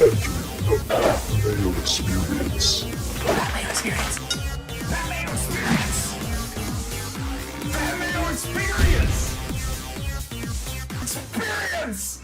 Mayo Experience. That Mayo Experience. That Mayo Experience. That Mayo Experience. Experience.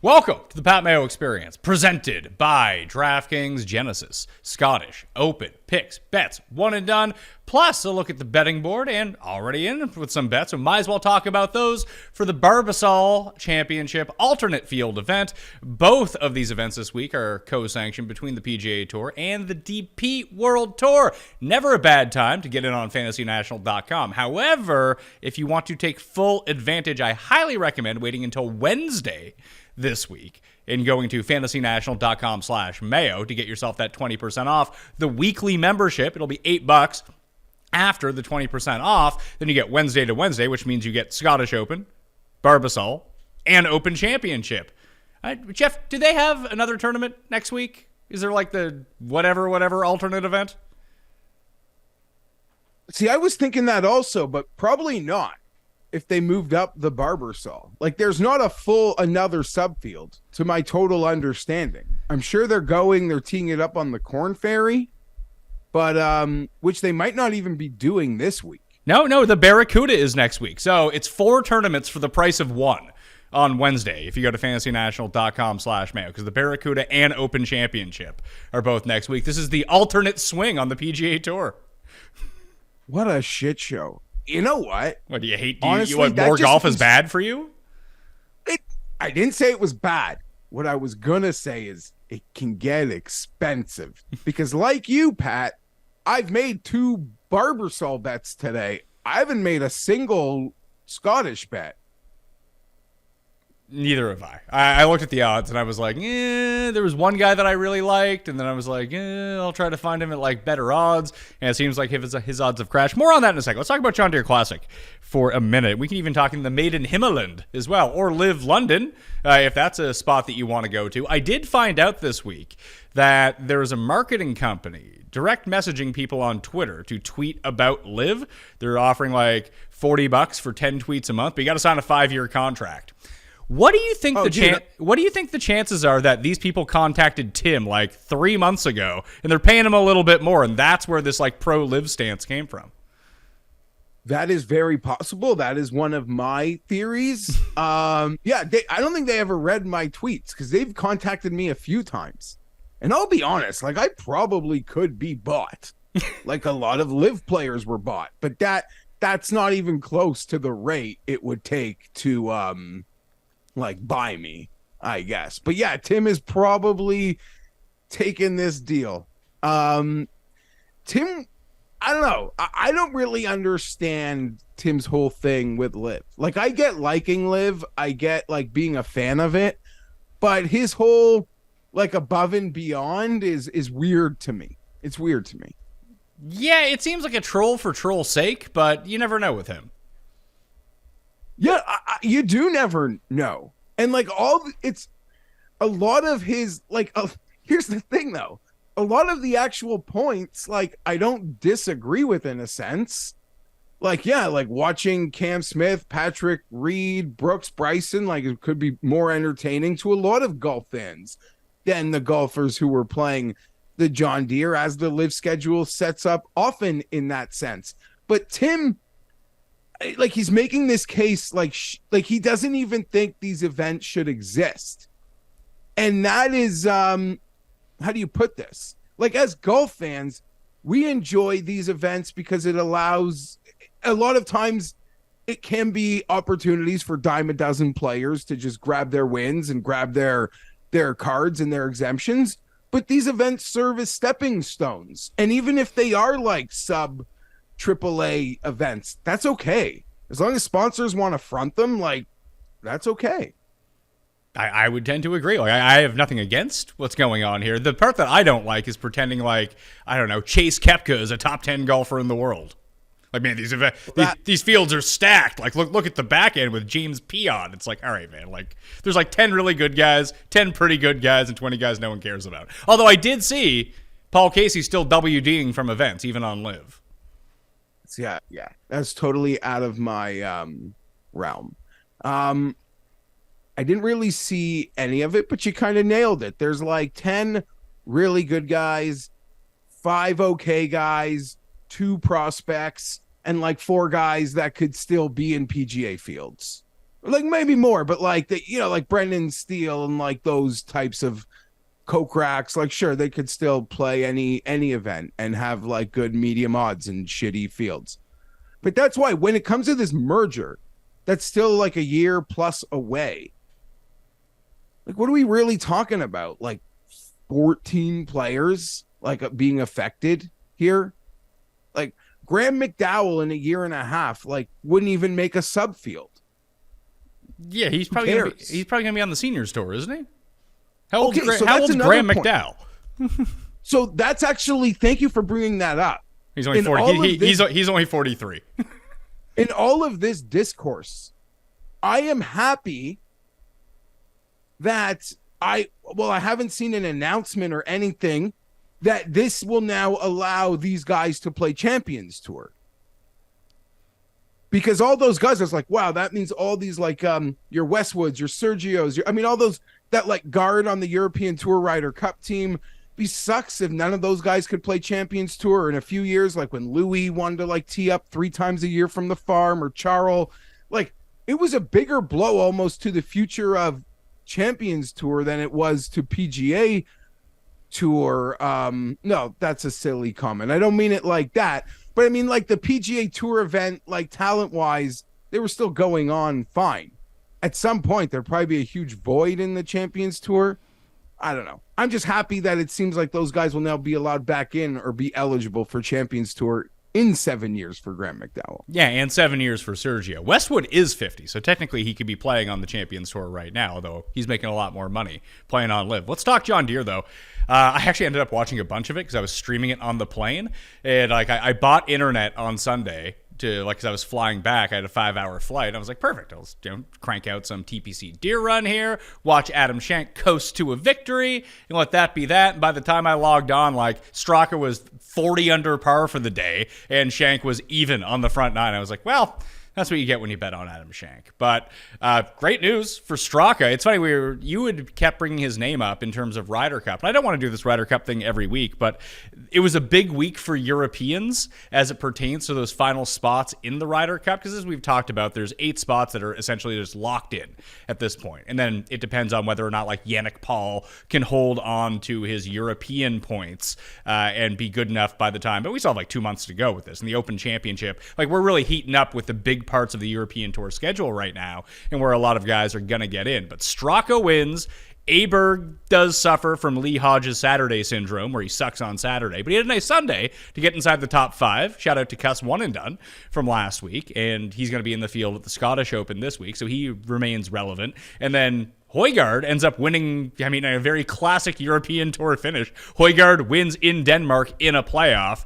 Welcome to the Pat Mayo Experience, presented by DraftKings Genesis, Scottish Open Picks, Bets, One and Done, plus a look at the betting board and already in with some bets, so might as well talk about those for the Barbasol Championship alternate field event. Both of these events this week are co-sanctioned between the PGA Tour and the DP World Tour. Never a bad time to get in on FantasyNational.com. However, if you want to take full advantage, I highly recommend waiting until Wednesday this week and going to FantasyNational.com/Mayo to get yourself that 20% off the weekly membership. It'll be $8 after the 20% off. Then you get Wednesday to Wednesday, which means you get Scottish Open, Barbasol, and Open Championship. Jeff, do they have another tournament next week? Is there like the whatever alternate event? See, I was thinking that also, but probably not. If they moved up the Barbasol, like there's not a full another subfield to my total understanding. I'm sure they're teeing it up on the Corn Ferry, but which they might not even be doing this week. No, the Barracuda is next week. So it's 4 tournaments for the price of 1 on Wednesday if you go to FantasyNational.com/Mayo, because the Barracuda and Open Championship are both next week. This is the alternate swing on the PGA Tour. What a shit show. You know what? What do you hate? Honestly, you want more golf is bad for you? I didn't say it was bad. What I was going to say is it can get expensive. Because like you, Pat, I've made 2 Barbasol bets today. I haven't made a single Scottish bet. Neither have I. I looked at the odds and I was like, there was one guy that I really liked, and then I was like, I'll try to find him at like better odds. And it seems like his odds have crashed. More on that in a second. Let's talk about John Deere Classic for a minute. We can even talk in the Maiden Himmeland as well, or LIV London, if that's a spot that you want to go to. I did find out this week that there's a marketing company direct messaging people on Twitter to tweet about LIV. They're offering like $40 for 10 tweets a month, but you got to sign a 5-year contract. What do you think What do you think the chances are that these people contacted Tim like 3 months ago and they're paying him a little bit more, and that's where this like pro LIV stance came from? That is very possible. That is one of my theories. I don't think they ever read my tweets because they've contacted me a few times. And I'll be honest, like I probably could be bought. Like a lot of LIV players were bought, but that's not even close to the rate it would take to like buy me, I guess. But yeah, Tim is probably taking this deal. Tim, I don't know. I don't really understand Tim's whole thing with LIV. Like I get liking LIV, I get like being a fan of it, but his whole like above and beyond is weird to me. It's weird to me. Yeah, it seems like a troll for troll's sake, but you never know with him. Yeah, you do never know. And like it's a lot of his like, here's the thing though. A lot of the actual points, like I don't disagree with in a sense. Like, yeah, like watching Cam Smith, Patrick Reed, Brooks Bryson, like it could be more entertaining to a lot of golf fans than the golfers who were playing the John Deere as the LIV schedule sets up often in that sense. But Tim, like he's making this case like he doesn't even think these events should exist. And that is how do you put this? Like as golf fans, we enjoy these events because it allows a lot of times it can be opportunities for dime a dozen players to just grab their wins and grab their cards and their exemptions. But these events serve as stepping stones. And even if they are like sub AAA events, that's okay. As long as sponsors want to front them, like that's okay. I would tend to agree. Like I have nothing against what's going on here. The part that I don't like is pretending like, I don't know, Chase Koepka is a top 10 golfer in the world. Like, man, these fields are stacked. Like, look at the back end with James Peon. It's like, all right, man. Like, there's like 10 really good guys, 10 pretty good guys, and 20 guys no one cares about. Although I did see Paul Casey still WDing from events, even on LIV. Yeah. That's totally out of my realm. I didn't really see any of it, but you kind of nailed it. There's like 10 really good guys, 5 okay guys, 2 prospects, and like 4 guys that could still be in PGA fields. Like maybe more, but like the, like Brendan Steele and like those types of Kokrak's, like sure, they could still play any event and have like good medium odds in shitty fields. But that's why when it comes to this merger, that's still like a year plus away. Like, what are we really talking about? Like 14 players like being affected here? Like Graham McDowell in a year and a half, like wouldn't even make a subfield. Yeah, he's probably gonna be on the seniors tour, isn't he? How old's so old's Graham McDowell? So that's actually, thank you for bringing that up. He's only 40. He's only 43. In all of this discourse, I am happy that I haven't seen an announcement or anything that this will now allow these guys to play Champions Tour. Because all those guys, it's like, wow, that means all these like your Westwoods, your Sergios, all those that like guard on the European Tour Ryder Cup team. It sucks if none of those guys could play Champions Tour in a few years, like when Louis wanted to like tee up 3 times a year from the farm, or Charles. Like it was a bigger blow almost to the future of Champions Tour than it was to PGA Tour. No, that's a silly comment. I don't mean it like that. But I mean, like the PGA Tour event, like talent-wise, they were still going on fine. At some point, there'd probably be a huge void in the Champions Tour. I don't know. I'm just happy that it seems like those guys will now be allowed back in or be eligible for Champions Tour in 7 years for Graham McDowell. Yeah, and 7 years for Sergio. Westwood is 50, so technically he could be playing on the Champions Tour right now, though he's making a lot more money playing on LIV. Let's talk John Deere, though. I actually ended up watching a bunch of it because I was streaming it on the plane, and like I bought internet on Sunday to because I was flying back. I had a 5-hour flight. I was like, perfect. I'll crank out some TPC Deer Run here, watch Adam Schenk coast to a victory, and let that be that. And by the time I logged on, like Straka was 40 under par for the day, and Schenk was even on the front 9. I was like, well, that's what you get when you bet on Adam Schenk. But great news for Straka. It's funny, you had kept bringing his name up in terms of Ryder Cup. And I don't want to do this Ryder Cup thing every week, but it was a big week for Europeans as it pertains to those final spots in the Ryder Cup. Because as we've talked about, there's 8 spots that are essentially just locked in at this point. And then it depends on whether or not like Yannick Paul can hold on to his European points and be good enough by the time. But we still have like 2 months to go with this. And the Open Championship, like we're really heating up with the big parts of the European Tour schedule right now and where a lot of guys are going to get in. But Straka wins. Aberg does suffer from Lee Hodges' Saturday syndrome where he sucks on Saturday, but he had a nice Sunday to get inside the top 5. Shout out to Cuss One and Done from last week, and he's going to be in the field at the Scottish Open this week, so he remains relevant. And then Højgaard ends up winning, a very classic European Tour finish. Højgaard wins in Denmark in a playoff.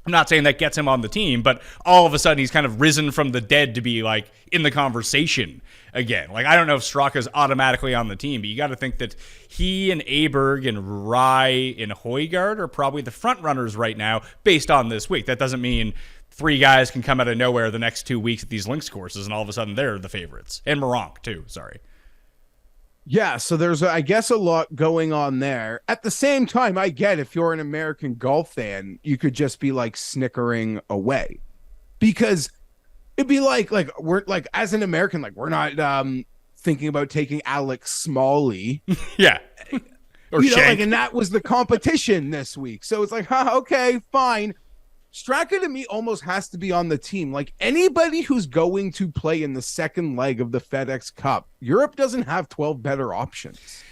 I'm not saying that gets him on the team, but all of a sudden he's kind of risen from the dead to be like in the conversation again. Like, I don't know if Straka's automatically on the team, but you got to think that he and Aberg and Rye and Højgaard are probably the front runners right now based on this week. That doesn't mean 3 guys can come out of nowhere the next 2 weeks at these links courses and all of a sudden they're the favorites. And Moronk too, sorry. Yeah, so there's, I guess, a lot going on there. At the same time, I get if you're an American golf fan, you could just be like snickering away because it'd be like we're like as an American, like we're not thinking about taking Alex Smalley. Yeah. Or Shank. And that was the competition this week. So it's like, okay, fine. Straka to me almost has to be on the team. Like anybody who's going to play in the second leg of the FedEx Cup, Europe doesn't have 12 better options.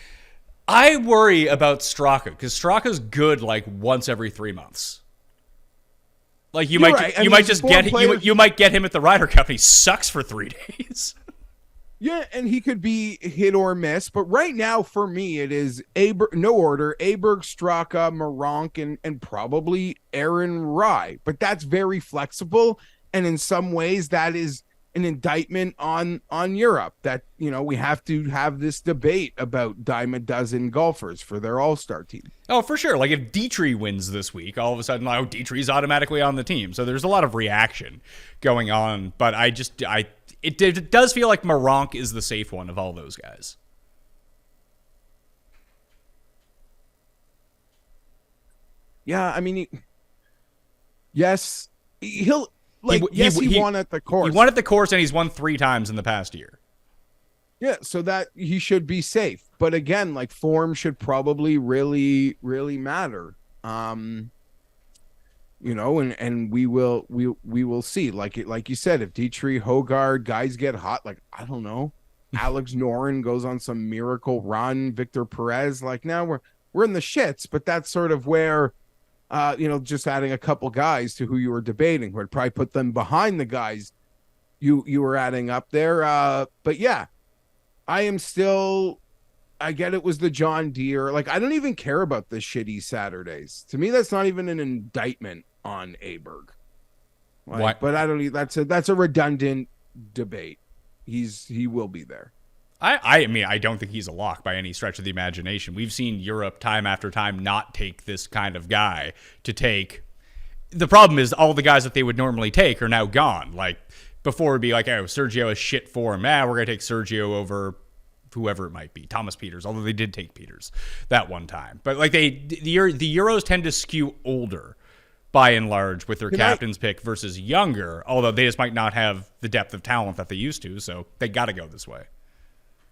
I worry about Straka because Straka's good like once every 3 months. Like you might get him at the Ryder Cup and he sucks for 3 days. Yeah, and he could be hit or miss, but right now for me it is no order: Aberg, Straka, Moronk, and probably Aaron Rye. But that's very flexible, and in some ways that is an indictment on Europe. That we have to have this debate about dime a dozen golfers for their all-star team. Oh, for sure. Like if Dietrich wins this week, all of a sudden, Dietrich's automatically on the team. So there's a lot of reaction going on, but it does feel like Maronk is the safe one of all those guys. Yeah, I mean, yes, he'll like. He won at the course. He won at the course, and he's won 3 times in the past year. Yeah, so that he should be safe. But again, like form should probably really, really matter. You know, and we will see. Like you said, if Dietrich, Hogard, guys get hot, like I don't know, Alex Noren goes on some miracle run, Victor Perez, like now we're in the shits. But that's sort of where, you know, just adding a couple guys to who you were debating would probably put them behind the guys you were adding up there. But yeah. I get it was the John Deere. Like, I don't even care about the shitty Saturdays. To me, that's not even an indictment on Aberg. Like, what? But I don't. That's a redundant debate. He will be there. I mean, I don't think he's a lock by any stretch of the imagination. We've seen Europe time after time not take this kind of guy to take. The problem is all the guys that they would normally take are now gone. Like, before it'd be like, oh, Sergio is shit form. We're going to take Sergio over whoever it might be. Thomas Peters, although they did take Peters that one time. But like the Euros tend to skew older by and large with their captain's pick versus younger, although they just might not have the depth of talent that they used to, so they got to go this way.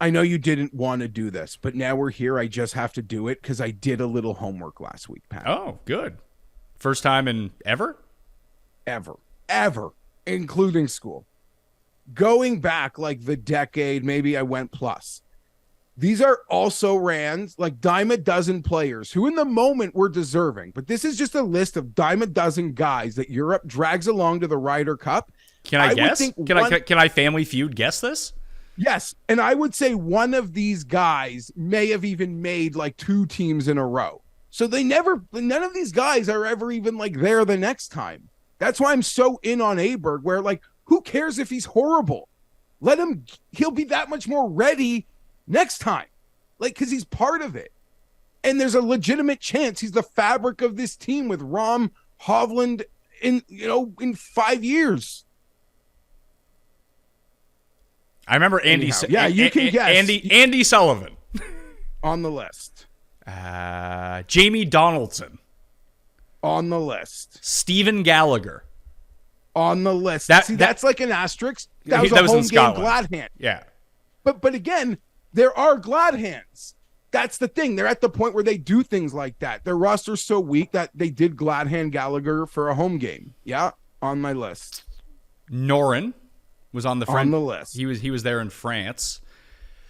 I know you didn't want to do this, but now we're here. I just have to do it because I did a little homework last week, Pat. Oh, good. First time in ever? Ever. Including school. Going back like the decade, maybe I went plus. These are also rans, like dime a dozen players who in the moment were deserving. But this is just a list of dime a dozen guys that Europe drags along to the Ryder Cup. Can I guess? Can I Family Feud guess this? Yes. And I would say one of these guys may have even made like 2 teams in a row. So none of these guys are ever even like there the next time. That's why I'm so in on Aberg, where like, who cares if he's horrible? He'll be that much more ready next time. Like, because he's part of it. And there's a legitimate chance he's the fabric of this team with Rom Hovland in 5 years. I remember Andy. Yeah, you can guess. Andy Sullivan on the list. Jamie Donaldson on the list. Stephen Gallagher on the list. That's like an asterisk. That was a home game glad hand. Yeah. But again, there are glad hands. That's the thing. They're at the point where they do things like that. Their roster's so weak that they did glad hand Gallagher for a home game. Yeah, on my list. Noren was on the list. He was there in France.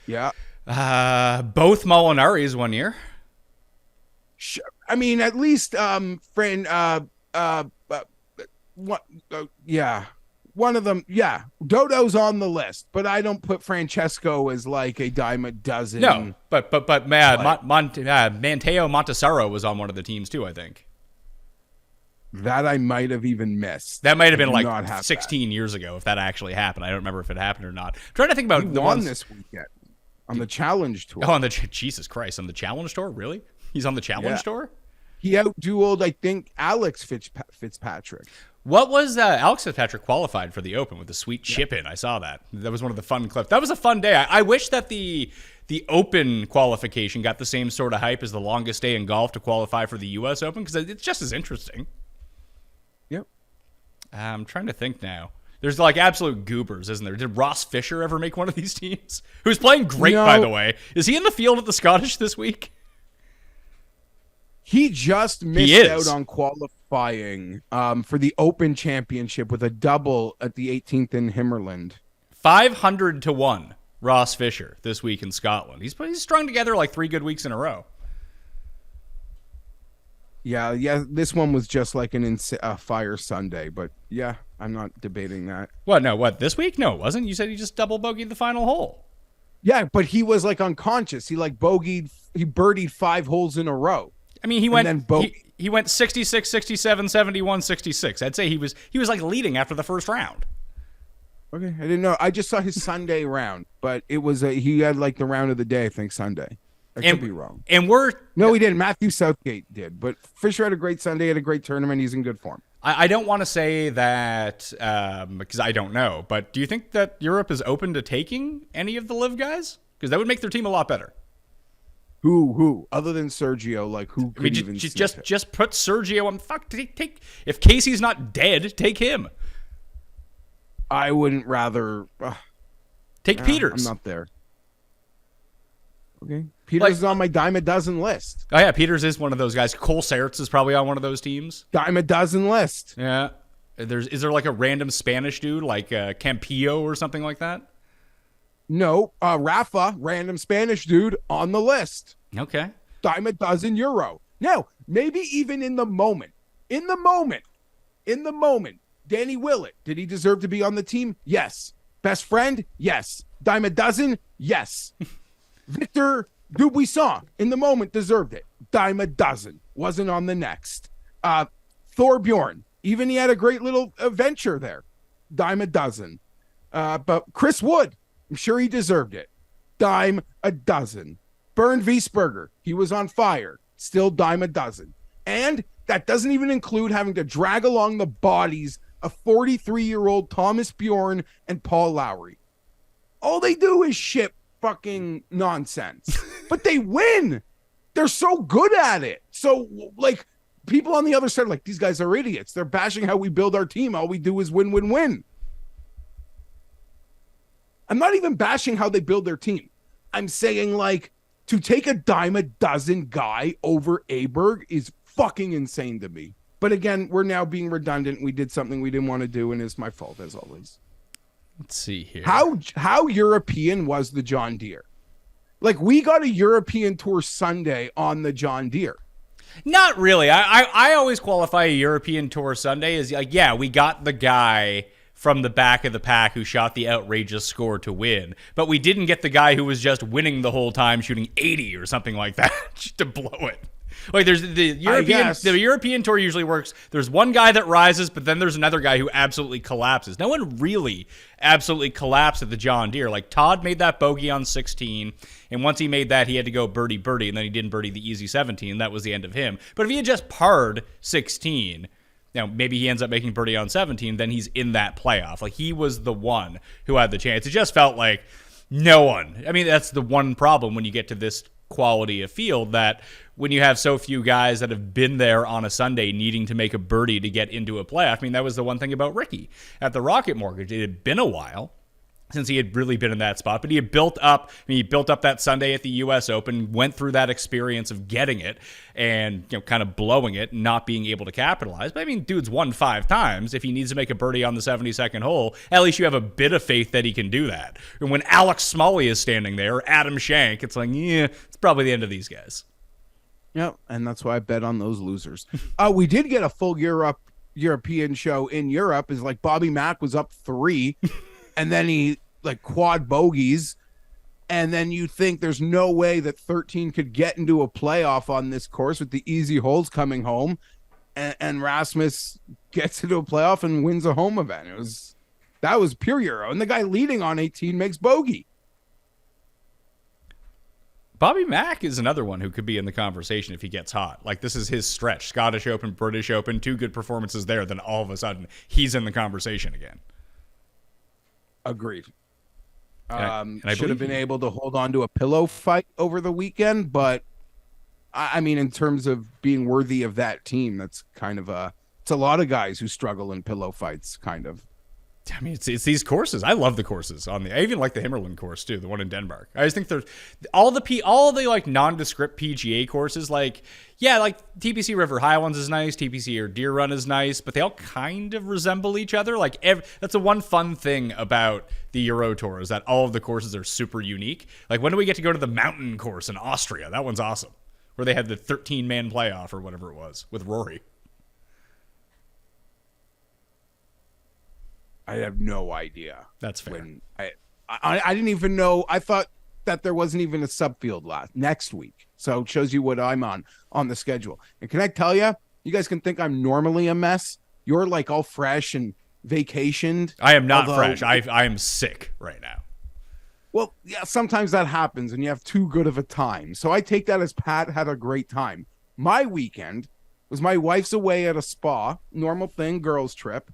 Yeah. Both Molinaris one year. I mean, at least one of them, yeah. Dodo's on the list, but I don't put Francesco as like a dime a dozen. No, but Mateo Montesaro was on one of the teams too, I think. That I might have even missed. That might have been like 16 years ago if that actually happened. I don't remember if it happened or not. I'm trying to think about the ones this weekend on the Challenge Tour. Oh, Jesus Christ, on the Challenge Tour? Really? He's on the Challenge Tour? He outdueled, I think, Alex Fitzpatrick. What was Alex Fitzpatrick qualified for the Open with the sweet chip in? I saw that. That was one of the fun clips. That was a fun day. I wish that the Open qualification got the same sort of hype as the longest day in golf to qualify for the U.S. Open because it's just as interesting. Yep. I'm trying to think now. There's like absolute goobers, isn't there? Did Ross Fisher ever make one of these teams? Who's playing great, by the way. Is he in the field at the Scottish this week? He just missed out on qualifying for the Open Championship with a double at the 18th in Himmerland. 500-1, Ross Fisher this week in Scotland. He's strung together like 3 good weeks in a row. Yeah. This one was just like a fire Sunday, but yeah, I'm not debating that. What, this week? No, it wasn't. You said he just double bogeyed the final hole. Yeah, but he was like unconscious. He birdied 5 holes in a row. I mean, he went 66, 67, 71, 66. I'd say he was like leading after the first round. Okay, I didn't know. I just saw his Sunday round, but it was he had like the round of the day, I think, Sunday. I could be wrong. And we're No, he didn't. Matthew Southgate did, but Fisher had a great Sunday, had a great tournament. He's in good form. I don't want to say that because I don't know, but do you think that Europe is open to taking any of the LIV guys? Because that would make their team a lot better. Who? Other than Sergio, like who could even just put Sergio on. Fuck, take if Casey's not dead, take him. I wouldn't rather take Peters. I'm not there. Okay, Peters is on my dime a dozen list. Oh yeah, Peters is one of those guys. Cole Sertz is probably on one of those teams. Dime a dozen list. Yeah. Is there like a random Spanish dude like Campillo or something like that? No, Rafa, random Spanish dude on the list. Okay. Dime a dozen euro. Now, maybe even in the moment, Danny Willett, did he deserve to be on the team? Yes. Best friend? Yes. Dime a dozen? Yes. Victor Dubuisson, in the moment, deserved it. Dime a dozen. Wasn't on the next. Thorbjorn, even he had a great little adventure there. Dime a dozen. But Chris Wood, I'm sure he deserved it. Dime a dozen. Bernd Wiesberger, he was on fire. Still dime a dozen. And that doesn't even include having to drag along the bodies of 43-year-old Thomas Bjorn and Paul Lowry. All they do is ship fucking nonsense. But they win. They're so good at it. So, like, people on the other side are like, these guys are idiots. They're bashing how we build our team. All we do is win, win, win. I'm not even bashing how they build their team. I'm saying, like, to take a dime a dozen guy over Aberg is fucking insane to me. But again, we're now being redundant. We did something we didn't want to do, and it's my fault, as always. Let's see here. How European was the John Deere? Like, we got a European Tour Sunday on the John Deere. Not really. I always qualify a European Tour Sunday as, like, yeah, we got the guy from the back of the pack who shot the outrageous score to win. But we didn't get the guy who was just winning the whole time, shooting 80 or something like that, just to blow it. Like, there's the European Tour usually works. There's one guy that rises, but then there's another guy who absolutely collapses. No one really absolutely collapsed at the John Deere. Like, Todd made that bogey on 16, and once he made that, he had to go birdie, and then he didn't birdie the easy 17. That was the end of him. But if he had just parred 16, now, maybe he ends up making birdie on 17, then he's in that playoff. Like, he was the one who had the chance. It just felt like no one. I mean, that's the one problem when you get to this quality of field, that when you have so few guys that have been there on a Sunday needing to make a birdie to get into a playoff. I mean, that was the one thing about Ricky at the Rocket Mortgage. It had been a while since he had really been in that spot, but he had built up. I mean, he built up that Sunday at the U.S. Open, went through that experience of getting it and, you know, kind of blowing it, not being able to capitalize. But I mean, dude's won 5 times. If he needs to make a birdie on the 72nd hole, at least you have a bit of faith that he can do that. And when Alex Smalley is standing there, or Adam Shank, it's like, yeah, it's probably the end of these guys. Yep, and that's why I bet on those losers. We did get a full European show in Europe. Is like Bobby Mack was up 3. And then he, like, quad bogeys, and then you think there's no way that 13 could get into a playoff on this course with the easy holes coming home, and Rasmus gets into a playoff and wins a home event. That was pure Euro, and the guy leading on 18 makes bogey. Bobby Mack is another one who could be in the conversation if he gets hot. Like, this is his stretch. Scottish Open, British Open, 2 good performances there, then all of a sudden he's in the conversation again. Agreed. And I should have been able to hold on to a pillow fight over the weekend, but I mean, in terms of being worthy of that team, that's kind of it's a lot of guys who struggle in pillow fights, kind of. I mean, it's these courses. I love the courses I even like the Himmerland course too, the one in Denmark. I just think there's all the like nondescript PGA courses. Like, yeah, like TPC River Highlands is nice, TPC or Deer Run is nice, but they all kind of resemble each other. Like, that's the one fun thing about the Euro Tour is that all of the courses are super unique. Like, when do we get to go to the mountain course in Austria? That one's awesome, where they had the 13-man playoff or whatever it was with Rory. I have no idea. That's fair. When I didn't even know. I thought that there wasn't even a subfield next week. So it shows you what I'm on the schedule. And can I tell you, you guys can think I'm normally a mess. You're like all fresh and vacationed. I am not fresh. I am sick right now. Well, yeah, sometimes that happens and you have too good of a time. So I take that as Pat had a great time. My weekend was my wife's away at a spa, normal thing, girls trip.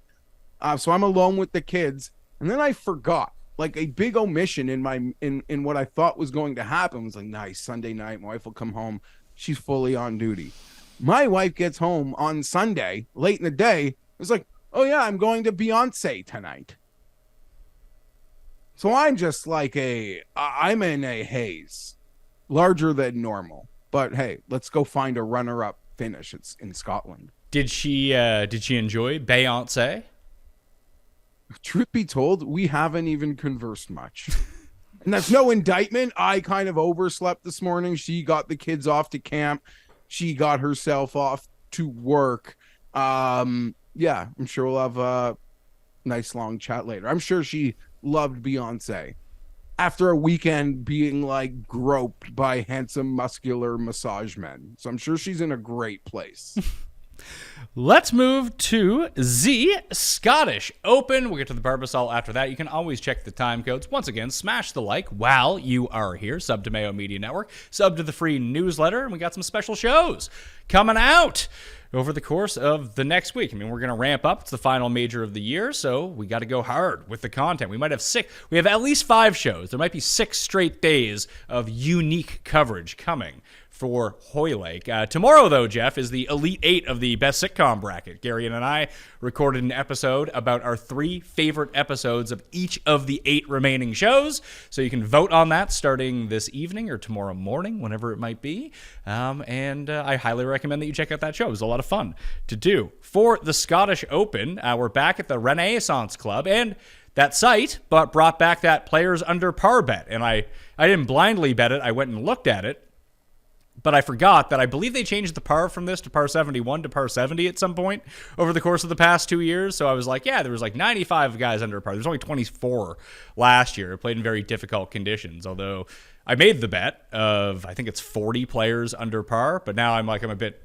So I'm alone with the kids. And then I forgot, like a big omission in my in what I thought was going to happen. Was like, nice, Sunday night, my wife will come home. She's fully on duty. My wife gets home on Sunday, late in the day. It's like, oh yeah, I'm going to Beyonce tonight. So I'm just like I'm in a haze, larger than normal. But hey, let's go find a runner-up finish. It's in Scotland. Did she enjoy Beyonce? Truth be told, we haven't even conversed much. And that's no indictment. I kind of overslept this morning. She got the kids off to camp. She got herself off to work. Yeah, I'm sure we'll have a nice long chat later. I'm sure she loved Beyonce after a weekend being like groped by handsome, muscular massage men. So I'm sure she's in a great place. Let's move to the Scottish Open. We'll get to the Barbasol after that. You can always check the time codes. Once again, smash the like while you are here. Sub to Mayo Media Network. Sub to the free newsletter. And we got some special shows coming out over the course of the next week. I mean, we're going to ramp up. It's the final major of the year, so we got to go hard with the content. We might have we have at least 5 shows. There might be 6 straight days of unique coverage coming for Hoylake. Tomorrow, though, Jeff, is the Elite 8 of the Best Sitcom Bracket. Gary and I recorded an episode about our 3 favorite episodes of each of the 8 remaining shows. So you can vote on that starting this evening or tomorrow morning, whenever it might be. And I highly recommend that you check out that show. It was a lot of fun to do. For the Scottish Open, we're back at the Renaissance Club, and that site brought back that players under par bet. And I didn't blindly bet it. I went and looked at it. But I forgot that I believe they changed the par from this to par 71 to par 70 at some point over the course of the past 2 years. So I was like, yeah, there was like 95 guys under par. There's only 24 last year. It played in very difficult conditions, although I made the bet of, I think it's 40 players under par. But now I'm a bit...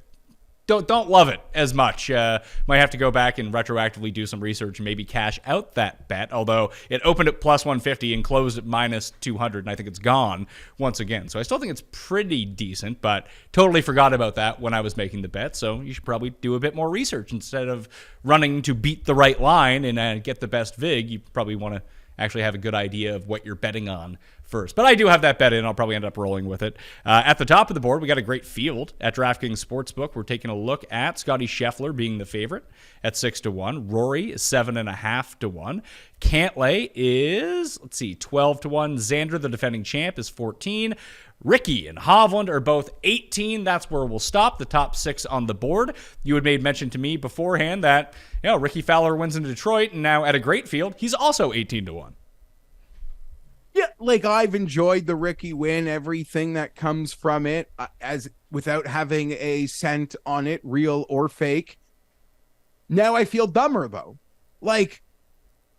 Don't love it as much. Might have to go back and retroactively do some research and maybe cash out that bet, although it opened at plus 150 and closed at minus 200, and I think it's gone once again. So I still think it's pretty decent, but totally forgot about that when I was making the bet, so you should probably do a bit more research. Instead of running to beat the right line and get the best vig, you probably want to actually have a good idea of what you're betting on first. But I do have that bet in. I'll probably end up rolling with it. At the top of the board, we got a great field at DraftKings Sportsbook. We're taking a look at Scotty Scheffler being the favorite at 6-1. Rory is 7.5-1. Cantlay is, 12-1. Xander, the defending champ, is 14. Ricky and Hovland are both 18. That's where we'll stop. The top 6 on the board. You had made mention to me beforehand that, Ricky Fowler wins in Detroit, and now at a great field, he's also 18-1. Yeah, like I've enjoyed the Ricky win, everything that comes from it, as without having a cent on it, real or fake. Now I feel dumber though. Like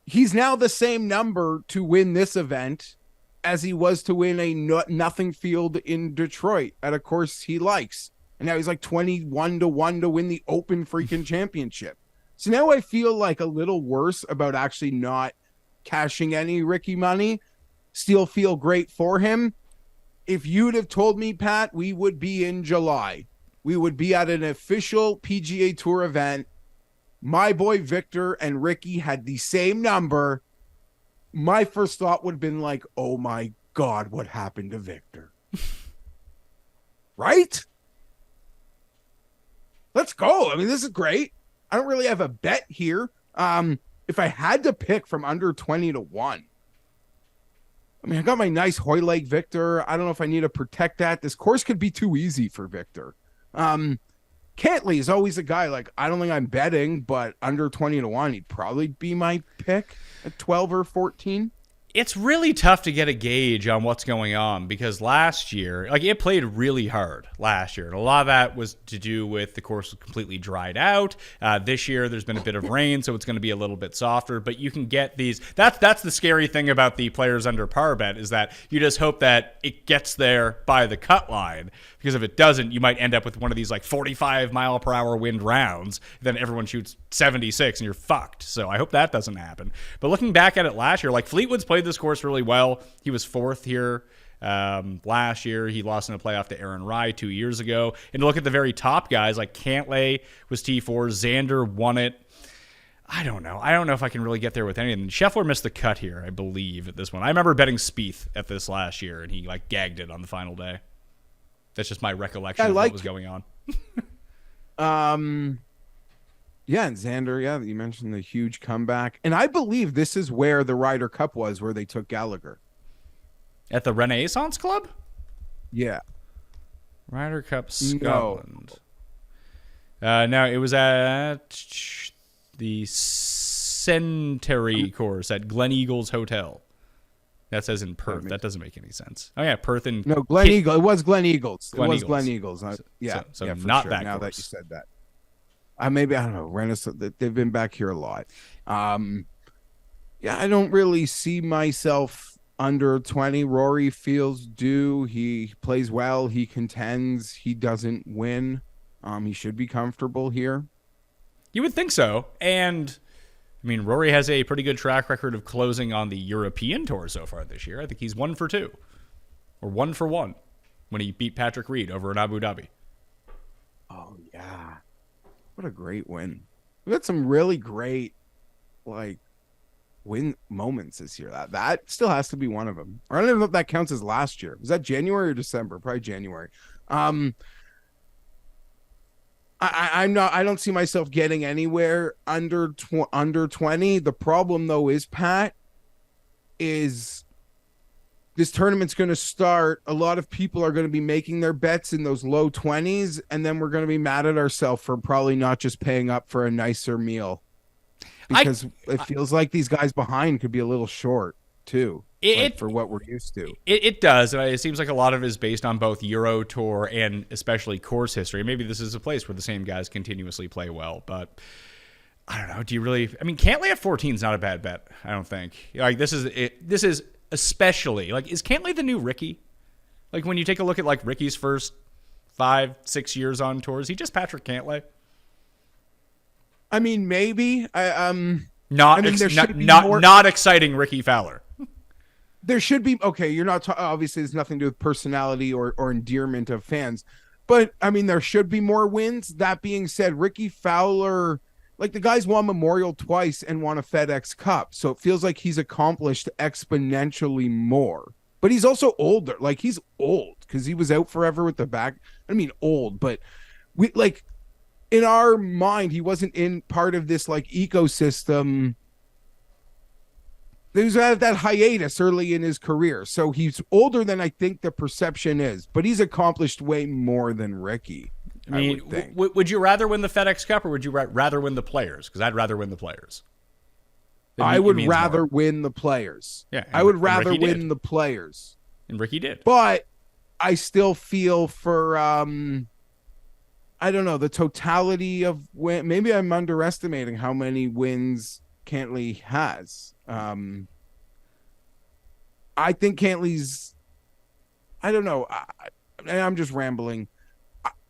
he's now the same number to win this event as he was to win a nothing field in Detroit at a course he likes. And now he's like 21-1 to win the Open freaking championship. So now I feel like a little worse about actually not cashing any Ricky money. Still feel great for him. If you'd have told me, Pat, we would be in July. We would be at an official PGA Tour event. My boy Victor and Ricky had the same number. My first thought would have been like, oh my God, what happened to Victor? Right? Let's go. I mean, this is great. I don't really have a bet here. If I had to pick from under 20-1, I mean, I got my nice Hoylake Victor. I don't know if I need to protect that. This course could be too easy for Victor. Cantlay is always a guy, like, I don't think I'm betting, but under 20-1, he'd probably be my pick at 12 or 14. It's really tough to get a gauge on what's going on because last year, it played really hard last year. And a lot of that was to do with the course was completely dried out. This year, there's been a bit of rain, so it's going to be a little bit softer. But you can get these. That's the scary thing about the players under par bet is that you just hope that it gets there by the cut line. Because if it doesn't, you might end up with one of these 45-mile-per-hour wind rounds. Then everyone shoots 76 and you're fucked. So I hope that doesn't happen. But looking back at it last year, Fleetwood's played played this course really well. He was 4th here last year. He lost in a playoff to Aaron Rye 2 years ago. And to look at the very top guys, like Cantlay was T4, Xander won it. I don't know. I don't know if I can really get there with anything. Scheffler missed the cut here, I believe, at this one. I remember betting Spieth at this last year, and he like gagged it on the final day. That's just my recollection of what was going on. Yeah, and Xander, yeah, you mentioned the huge comeback. And I believe this is where the Ryder Cup was, where they took Gallagher. At the Renaissance Club? Yeah. Ryder Cup Scotland. No, it was at the Century course at Glen Eagles Hotel. That says in Perth. That doesn't make any sense. Oh, yeah, Perth and... No, Glen Eagles. It was Glen Eagles. Glen Eagles. Yeah, so yeah, not sure. that now course. That you said that. Maybe, I don't know, Renaissance, they've been back here a lot. Yeah, I don't really see myself under 20. Rory feels due. He plays well. He contends. He doesn't win. He should be comfortable here. You would think so. And, I mean, Rory has a pretty good track record of closing on the European Tour so far this year. I think he's 1 for 2. Or 1 for 1 when he beat Patrick Reed over in Abu Dhabi. Oh, yeah. What a great win. We had some really great, like, win moments this year. That still has to be one of them. Or I don't even know if that counts as last year. Was that January or December? Probably January. I don't see myself getting anywhere under 20. The problem though is, Pat, is this tournament's going to start. A lot of people are going to be making their bets in those low 20s, and then we're going to be mad at ourselves for probably not just paying up for a nicer meal, because it feels like these guys behind could be a little short too. For what we're used to. It does. And it seems like a lot of it is based on both Euro Tour and especially course history. Maybe this is a place where the same guys continuously play well, but I don't know. Do you really? I mean, Cantlay at 14 is not a bad bet, I don't think. Like, this is especially, like, is Cantlay the new Ricky? Like, when you take a look at, like, Ricky's first 5-6 years on tours, he just Patrick Cantlay? I mean, maybe. Not exciting Ricky Fowler. There should be, okay, you're not, obviously there's nothing to do with personality or endearment of fans, but I mean, there should be more wins. That being said, Ricky Fowler, like, the guy's won Memorial twice and won a FedEx Cup, so it feels like he's accomplished exponentially more. But he's also older. Like, he's old because he was out forever with the back. I mean, old, but we, like, in our mind, he wasn't in part of this, like, ecosystem. He was at that hiatus early in his career, so he's older than I think the perception is, but he's accomplished way more than Ricky. I mean, would you rather win the FedEx Cup or would you rather win the Players? Because I'd rather win the Players. I would rather win the Players. Yeah, I would rather win the Players. And Ricky did. But I still feel for, I don't know, the totality of win. Maybe I'm underestimating how many wins Cantlay has. I think Cantlay's, I don't know. I'm just rambling.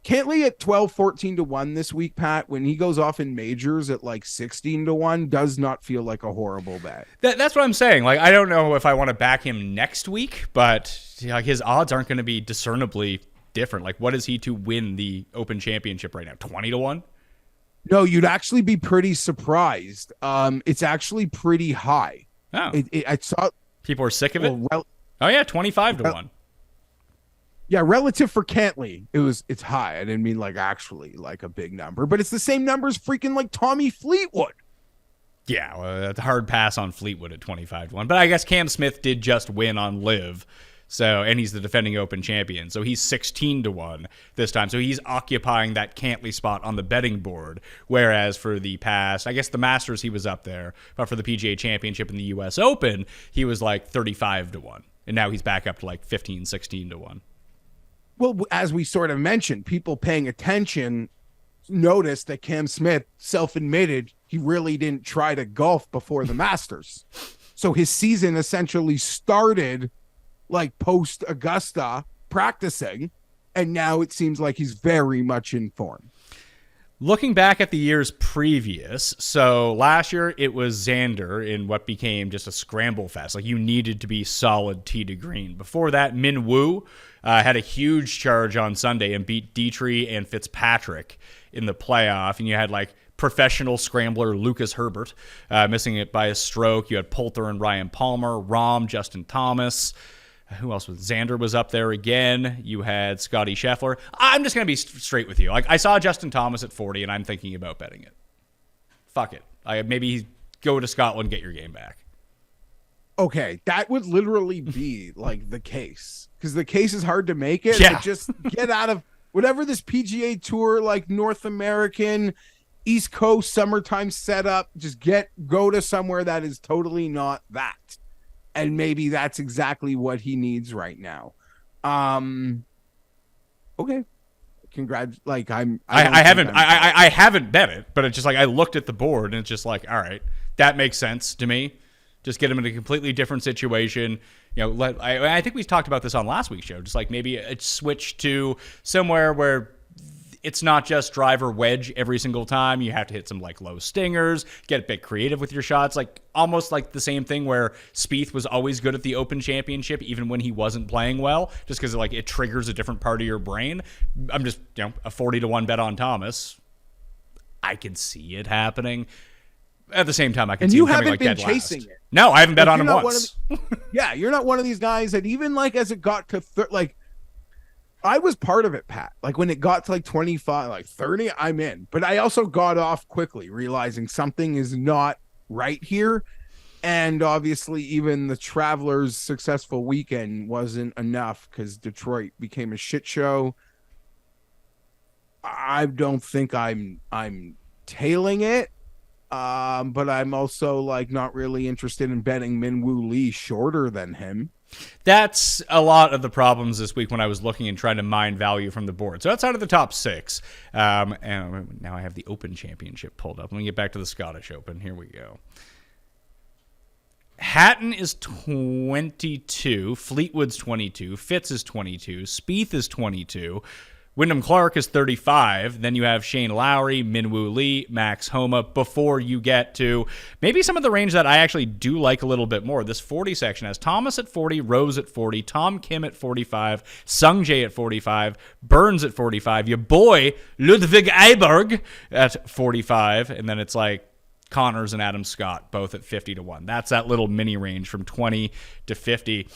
Cantlay at 12-14-1 this week, Pat, when he goes off in majors at like 16-1, does not feel like a horrible bet. That's what I'm saying. Like, I don't know if I want to back him next week, but like, his odds aren't going to be discernibly different. Like, what is he to win the Open Championship right now? 20-1? No, you'd actually be pretty surprised. It's actually pretty high. Oh, I saw people are sick of it. Oh yeah, 25-1. Yeah, relative for Cantlay, it's high. I didn't mean like actually like a big number, but it's the same number as freaking like Tommy Fleetwood. Yeah, well, that's a hard pass on Fleetwood at 25-1. But I guess Cam Smith did just win on LIV. So, and he's the defending Open champion. So he's 16-1 this time. So he's occupying that Cantlay spot on the betting board. Whereas for the past, I guess the Masters, he was up there. But for the PGA Championship and the US Open, he was like 35-1. And now he's back up to like 15, 16-1. Well, as we sort of mentioned, people paying attention noticed that Cam Smith self-admitted he really didn't try to golf before the Masters. So his season essentially started like post Augusta practicing, and now it seems like he's very much in form. Looking back at the years previous, so last year it was Xander in what became just a scramble fest. Like, you needed to be solid tee to green. Before that, Min Woo had a huge charge on Sunday and beat Dietrich and Fitzpatrick in the playoff. And you had like professional scrambler Lucas Herbert missing it by a stroke. You had Poulter and Ryan Palmer, Rahm, Justin Thomas. Who else was? Xander was up there again. You had Scotty Scheffler. I'm just going to be straight with you. Like, I saw Justin Thomas at 40, and I'm thinking about betting it. Fuck it. Maybe go to Scotland, get your game back. Okay, that would literally be like the case, because the case is hard to make it. Yeah. But just get out of whatever this PGA Tour, like North American, East Coast summertime setup. Just go to somewhere that is totally not that. And maybe that's exactly what he needs right now. Okay. Congrats. Like, I haven't bet it, but it's just like, I looked at the board and it's just like, all right, that makes sense to me. Just get him in a completely different situation. You know, I think we talked about this on last week's show. Just like maybe a switch to somewhere where it's not just driver wedge every single time. You have to hit some like low stingers, get a bit creative with your shots. Like, almost like the same thing where Spieth was always good at the Open Championship, even when he wasn't playing well, just because like it triggers a different part of your brain. I'm just, a 40-1 bet on Thomas. I can see it happening. At the same time, I can see him coming like dead last. And you haven't been chasing it. No, I haven't bet on him once. Yeah, you're not one of these guys that even like as it got to like, I was part of it, Pat. Like, when it got to like 25, like 30, I'm in. But I also got off quickly, realizing something is not right here. And obviously, even the Travelers' successful weekend wasn't enough because Detroit became a shit show. I don't think I'm tailing it. But I'm also like not really interested in betting Min Woo Lee shorter than him. That's a lot of the problems this week when I was looking and trying to mine value from the board. So outside of the top six, and now I have the Open Championship pulled up. Let me get back to the Scottish Open. Here we go. Hatton is 22. Fleetwood's 22. Fitz is 22. Spieth is 22. Wyndham Clark is 35. Then you have Shane Lowry, Min-Woo Lee, Max Homa before you get to maybe some of the range that I actually do like a little bit more. This 40 section has Thomas at 40, Rose at 40, Tom Kim at 45, Sung Jae at 45, Burns at 45, your boy Ludwig Eiberg at 45, and then it's like Connors and Adam Scott both at 50-1. That's that little mini range from 20 to 50.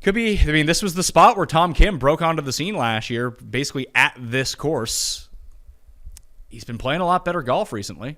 Could be, I mean, this was the spot where Tom Kim broke onto the scene last year, basically at this course. He's been playing a lot better golf recently. I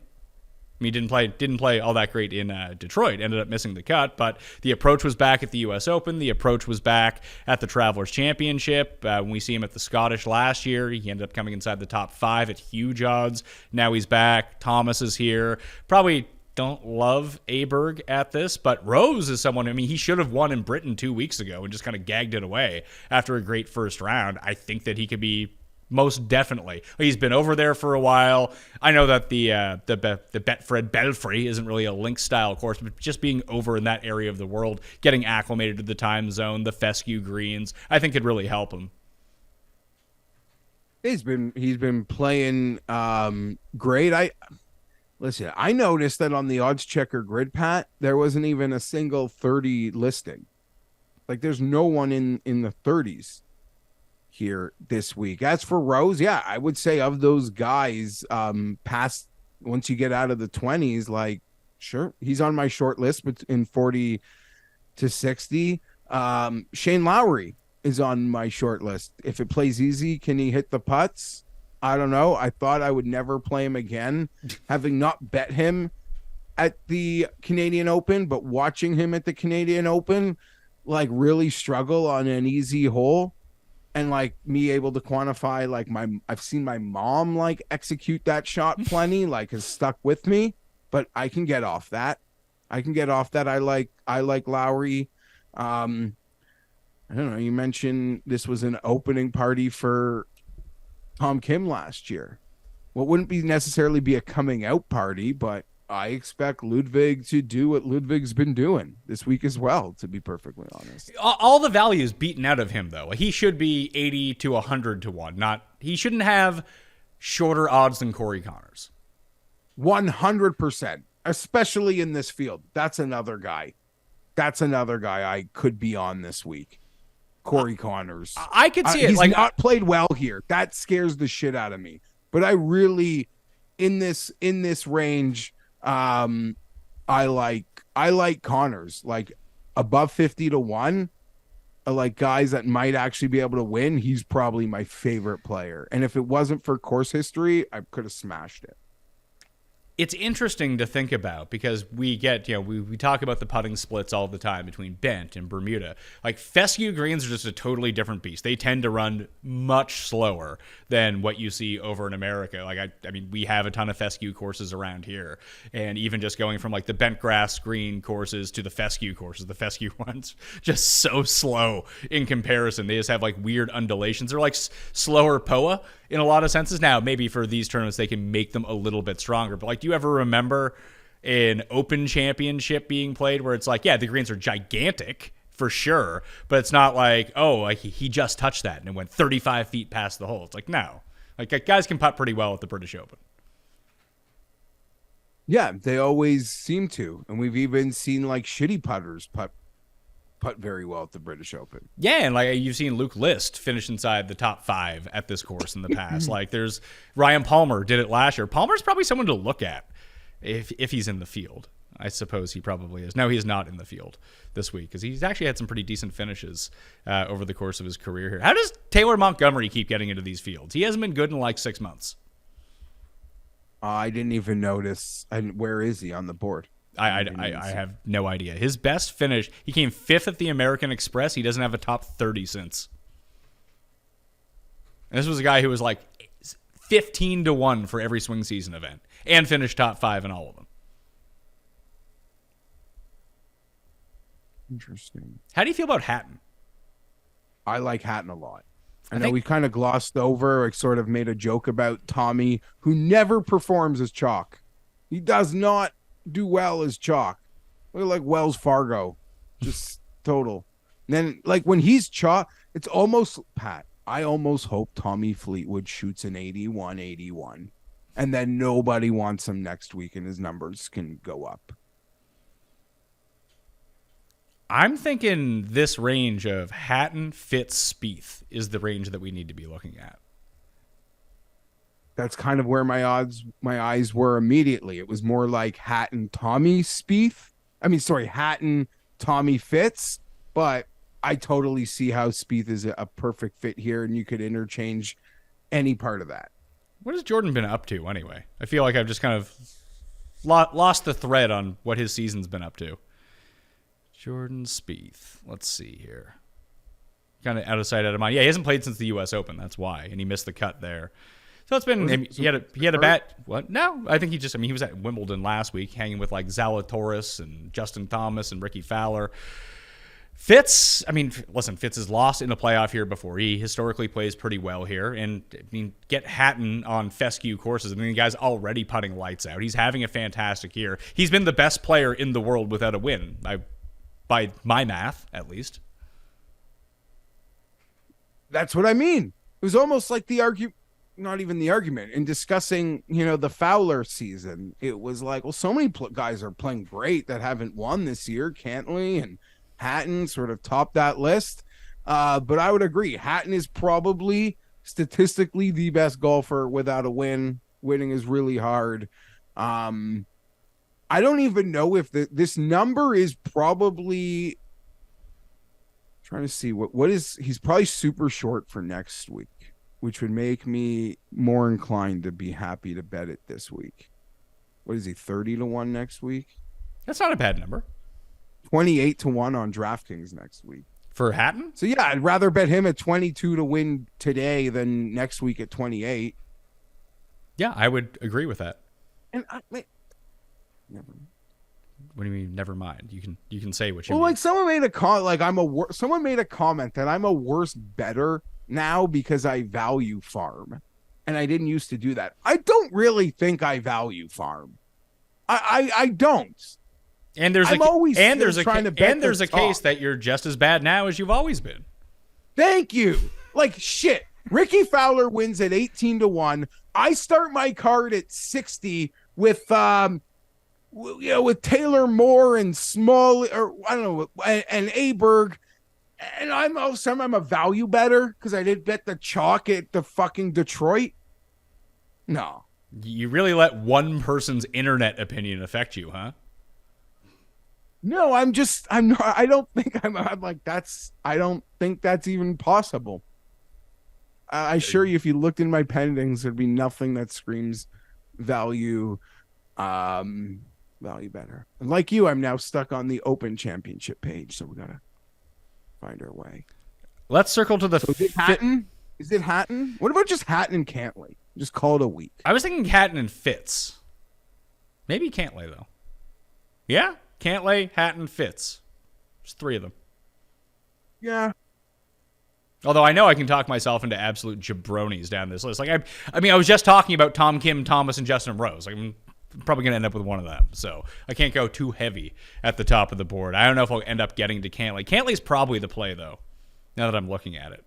mean, he didn't play all that great in Detroit, ended up missing the cut, but the approach was back at the U.S. Open. The approach was back at the Travelers Championship. When we see him at the Scottish last year, he ended up coming inside the top 5 at huge odds. Now he's back. Thomas is here. Probably don't love Aberg at this, but Rose is someone, I mean, he should have won in Britain 2 weeks ago and just kind of gagged it away after a great first round. I think that he could be most definitely. He's been over there for a while. I know that the Betfred Belfry isn't really a link style course, but just being over in that area of the world, getting acclimated to the time zone, the fescue greens, I think could really help him. He's been playing great. Listen, I noticed that on the odds checker grid, Pat, there wasn't even a single 30 listing. Like, there's no one in the 30s here this week. As for Rose, yeah, I would say of those guys, past once you get out of the 20s, like, sure, he's on my short list, but in 40 to 60. Shane Lowry is on my short list. If it plays easy, can he hit the putts? I don't know. I thought I would never play him again, having not bet him at the Canadian Open, but watching him at the Canadian Open, like, really struggle on an easy hole, and like me able to quantify, like, I've seen my mom like execute that shot plenty, like, has stuck with me, but I can get off that. I like Lowry. I don't know. You mentioned this was an opening party for Tom Kim last year. Well, it wouldn't be necessarily be a coming out party, but I expect Ludwig to do what Ludwig's been doing this week as well, to be perfectly honest. All the value is beaten out of him, though. He should be 80 to 100 to 1. He shouldn't have shorter odds than Corey Connors. 100%, especially in this field. That's another guy I could be on this week. Corey Connors. I could see it. He's like not played well here. That scares the shit out of me. But I really, in this range, I like Connors. Like above 50-1. I like guys that might actually be able to win. He's probably my favorite player. And if it wasn't for course history, I could have smashed it. It's interesting to think about because we get, we talk about the putting splits all the time between bent and Bermuda. Like fescue greens are just a totally different beast. They tend to run much slower than what you see over in America. Like, I mean, we have a ton of fescue courses around here. And even just going from like the bent grass green courses to the fescue courses, the fescue ones, just so slow in comparison. They just have like weird undulations. They're like slower POA in a lot of senses. Now, maybe for these tournaments, they can make them a little bit stronger. But like, do you ever remember an Open Championship being played where it's like, yeah, the greens are gigantic for sure, but it's not like, oh, like he just touched that and it went 35 feet past the hole. It's like, no. Like, guys can putt pretty well at the British Open. Yeah, they always seem to. And we've even seen like shitty putters putt very well at the British Open. Yeah, and like you've seen Luke List finish inside the top 5 at this course in the past. Like there's Ryan Palmer did it last year. Palmer's probably someone to look at if he's in the field. I suppose he probably is. No, he is not in the field this week because he's actually had some pretty decent finishes over the course of his career here. How does Taylor Montgomery keep getting into these fields? He hasn't been good in like 6 months. I didn't even notice. And where is he on the board? I have no idea. His best finish, he came 5th at the American Express. He doesn't have a top 30 since. And this was a guy who was like 15-1 for every swing season event and finished top 5 in all of them. Interesting. How do you feel about Hatton? I like Hatton a lot. I know we kind of glossed over, like sort of made a joke about Tommy, who never performs as chalk. He does not do well as chalk. Look like Wells Fargo, just total. And then like when he's chalk, it's almost Pat. I almost hope Tommy Fleetwood shoots an 81, and then nobody wants him next week, and his numbers can go up. I'm thinking this range of Hatton, Fitz, Spieth is the range that we need to be looking at. That's kind of where my eyes were immediately. It was more like Hatton, Tommy, Spieth. Hatton, Tommy, Fitz. But I totally see how Spieth is a perfect fit here, and you could interchange any part of that. What has Jordan been up to anyway? I feel like I've just kind of lost the thread on what his season's been up to. Jordan Spieth. Let's see here. Kind of out of sight, out of mind. Yeah, he hasn't played since the U.S. Open. That's why, and he missed the cut there. So it's been he had a bat. What? No, I think he was at Wimbledon last week, hanging with like Zalatoris and Justin Thomas and Ricky Fowler. Fitz, Fitz has lost in a playoff here before. He historically plays pretty well here, and get Hatton on fescue courses. The guy's already putting lights out. He's having a fantastic year. He's been the best player in the world without a win, by my math, at least. That's what I mean. It was almost like the argument. Not even the argument in discussing, the Fowler season. It was like, well, so many guys are playing great that haven't won this year. Cantley and Hatton sort of topped that list. But I would agree. Hatton is probably statistically the best golfer without a win. Winning is really hard. I don't even know if this number is probably trying to see what is, he's probably super short for next week, which would make me more inclined to be happy to bet it this week. What is he, 30-1 next week? That's not a bad number. 28-1 on DraftKings next week. For Hatton? So, yeah, I'd rather bet him at 22 to win today than next week at 28. Yeah, I would agree with that. And never. What do you mean, never mind? You can say what you mean. Well, like someone made someone made a comment that I'm a worse bettor now because I value farm, and I didn't used to do that. I don't really think I value farm. I don't. And there's a case that you're just as bad now as you've always been. Thank you. Like shit. Ricky Fowler wins at 18-1. I start my card at 60 with with Taylor Moore and Small, or I don't know, and Aberg. And I'm a value better because I did bet the chalk at the fucking Detroit. No. You really let one person's internet opinion affect you, huh? No, I'm not, I don't think I'm like, I don't think that's even possible. I assure you, if you looked in my pendings, there'd be nothing that screams value better. And like you, I'm now stuck on the Open Championship page, so we gotta find our way. Let's circle to the. So is it Hatton? Is it Hatton? What about just Hatton and Cantley? Just call it a week. I was thinking Hatton and Fitz. Maybe Cantley though. Yeah, Cantley, Hatton, Fitz. There's 3 of them. Yeah. Although I know I can talk myself into absolute jabronis down this list. Like I mean, I was just talking about Tom Kim, Thomas, and Justin Rose. Like, I'm probably going to end up with one of them. So I can't go too heavy at the top of the board. I don't know if I'll end up getting to Cantley. Cantley's probably the play, though, now that I'm looking at it.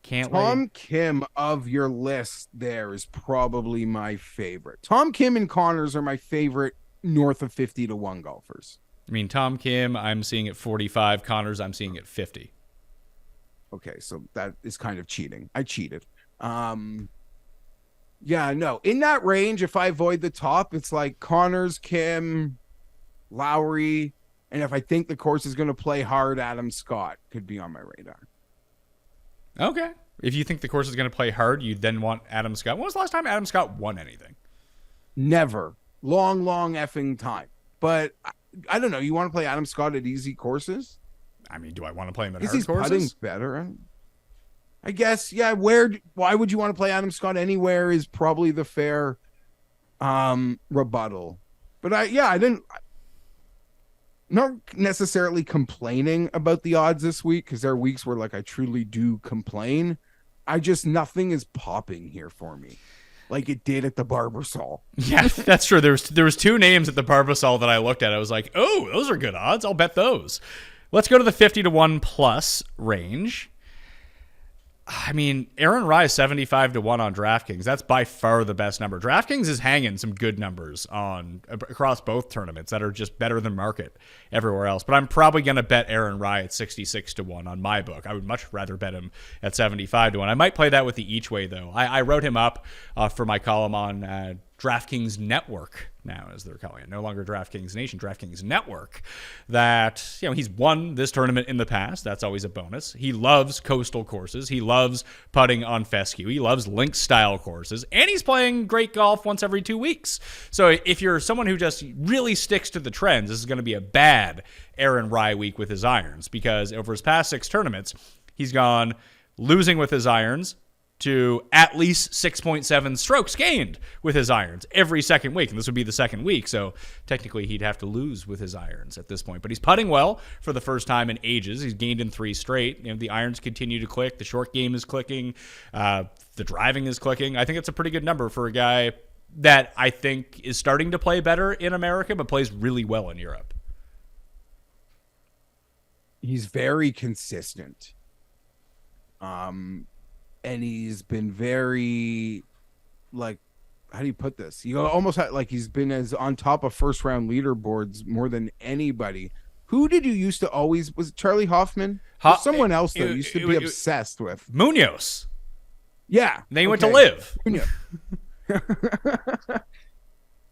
Cantley. Tom Kim of your list there is probably my favorite. Tom Kim and Connors are my favorite north of 50 to 1 golfers. I mean, Tom Kim, I'm seeing at 45. Connors, I'm seeing at 50. Okay, so that is kind of cheating. I cheated. Yeah, no. In that range, if I avoid the top, it's like Connors, Kim, Lowry, and if I think the course is going to play hard, Adam Scott could be on my radar. Okay. If you think the course is going to play hard, you then want Adam Scott. When was the last time Adam Scott won anything? Never. Long effing time. But I don't know. You want to play Adam Scott at easy courses? I mean, do I want to play him at hard he's courses? Putting better. I guess, yeah. Why would you want to play Adam Scott anywhere is probably the fair rebuttal. But I didn't. Not necessarily complaining about the odds this week because there are weeks where like I truly do complain. Nothing is popping here for me like it did at the Barbasol. Yeah, that's true. There was 2 names at the Barbasol that I looked at. I was like, oh, those are good odds. I'll bet those. Let's go to the 50 to 1 plus range. I mean, Aaron Rye 75 to 1 on DraftKings. That's by far the best number. DraftKings is hanging some good numbers across both tournaments that are just better than market everywhere else. But I'm probably going to bet Aaron Rye at 66 to 1 on my book. I would much rather bet him at 75 to 1. I might play that with the each way though. I wrote him up for my column on DraftKings Network now, as they're calling it. No longer DraftKings Nation, DraftKings Network. That, he's won this tournament in the past. That's always a bonus. He loves coastal courses. He loves putting on fescue. He loves links-style courses. And he's playing great golf once every 2 weeks. So if you're someone who just really sticks to the trends, this is going to be a bad Aaron Rye week with his irons, because over his past 6 tournaments, he's gone losing with his irons to at least 6.7 strokes gained with his irons every second week. And this would be the second week, so technically he'd have to lose with his irons at this point. But he's putting well for the first time in ages. He's gained in 3 straight. The irons continue to click. The short game is clicking. The driving is clicking. I think it's a pretty good number for a guy that I think is starting to play better in America, but plays really well in Europe. He's very consistent. And he's been very, like, how do you put this? You almost like he's been as on top of first round leaderboards more than anybody. Who did you used to always, was it Charlie Hoffman? Someone else that used to be obsessed with? Munoz. Yeah. Then he went to LIV.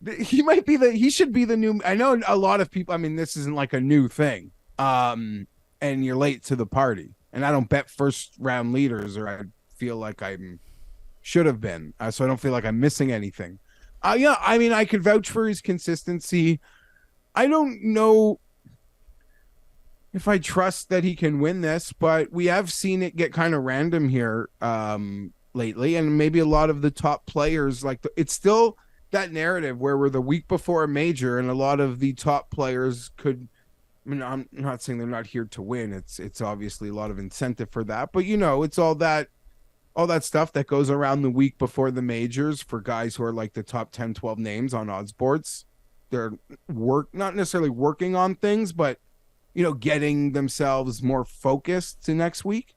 He should be the new, I know a lot of people, I mean, this isn't like a new thing. And you're late to the party. And I don't bet first round leaders, or I feel like I should have been, so I don't feel like I'm missing anything. Yeah, I mean, I could vouch for his consistency. I don't know if I trust that he can win this, but we have seen it get kind of random here lately, and maybe a lot of the top players, like it's still that narrative where we're the week before a major, and a lot of the top players could. I mean, I'm not saying they're not here to win. It's obviously a lot of incentive for that, but it's all that stuff that goes around the week before the majors for guys who are like the top 10, 12 names on odds boards. They're not necessarily working on things, but getting themselves more focused to next week.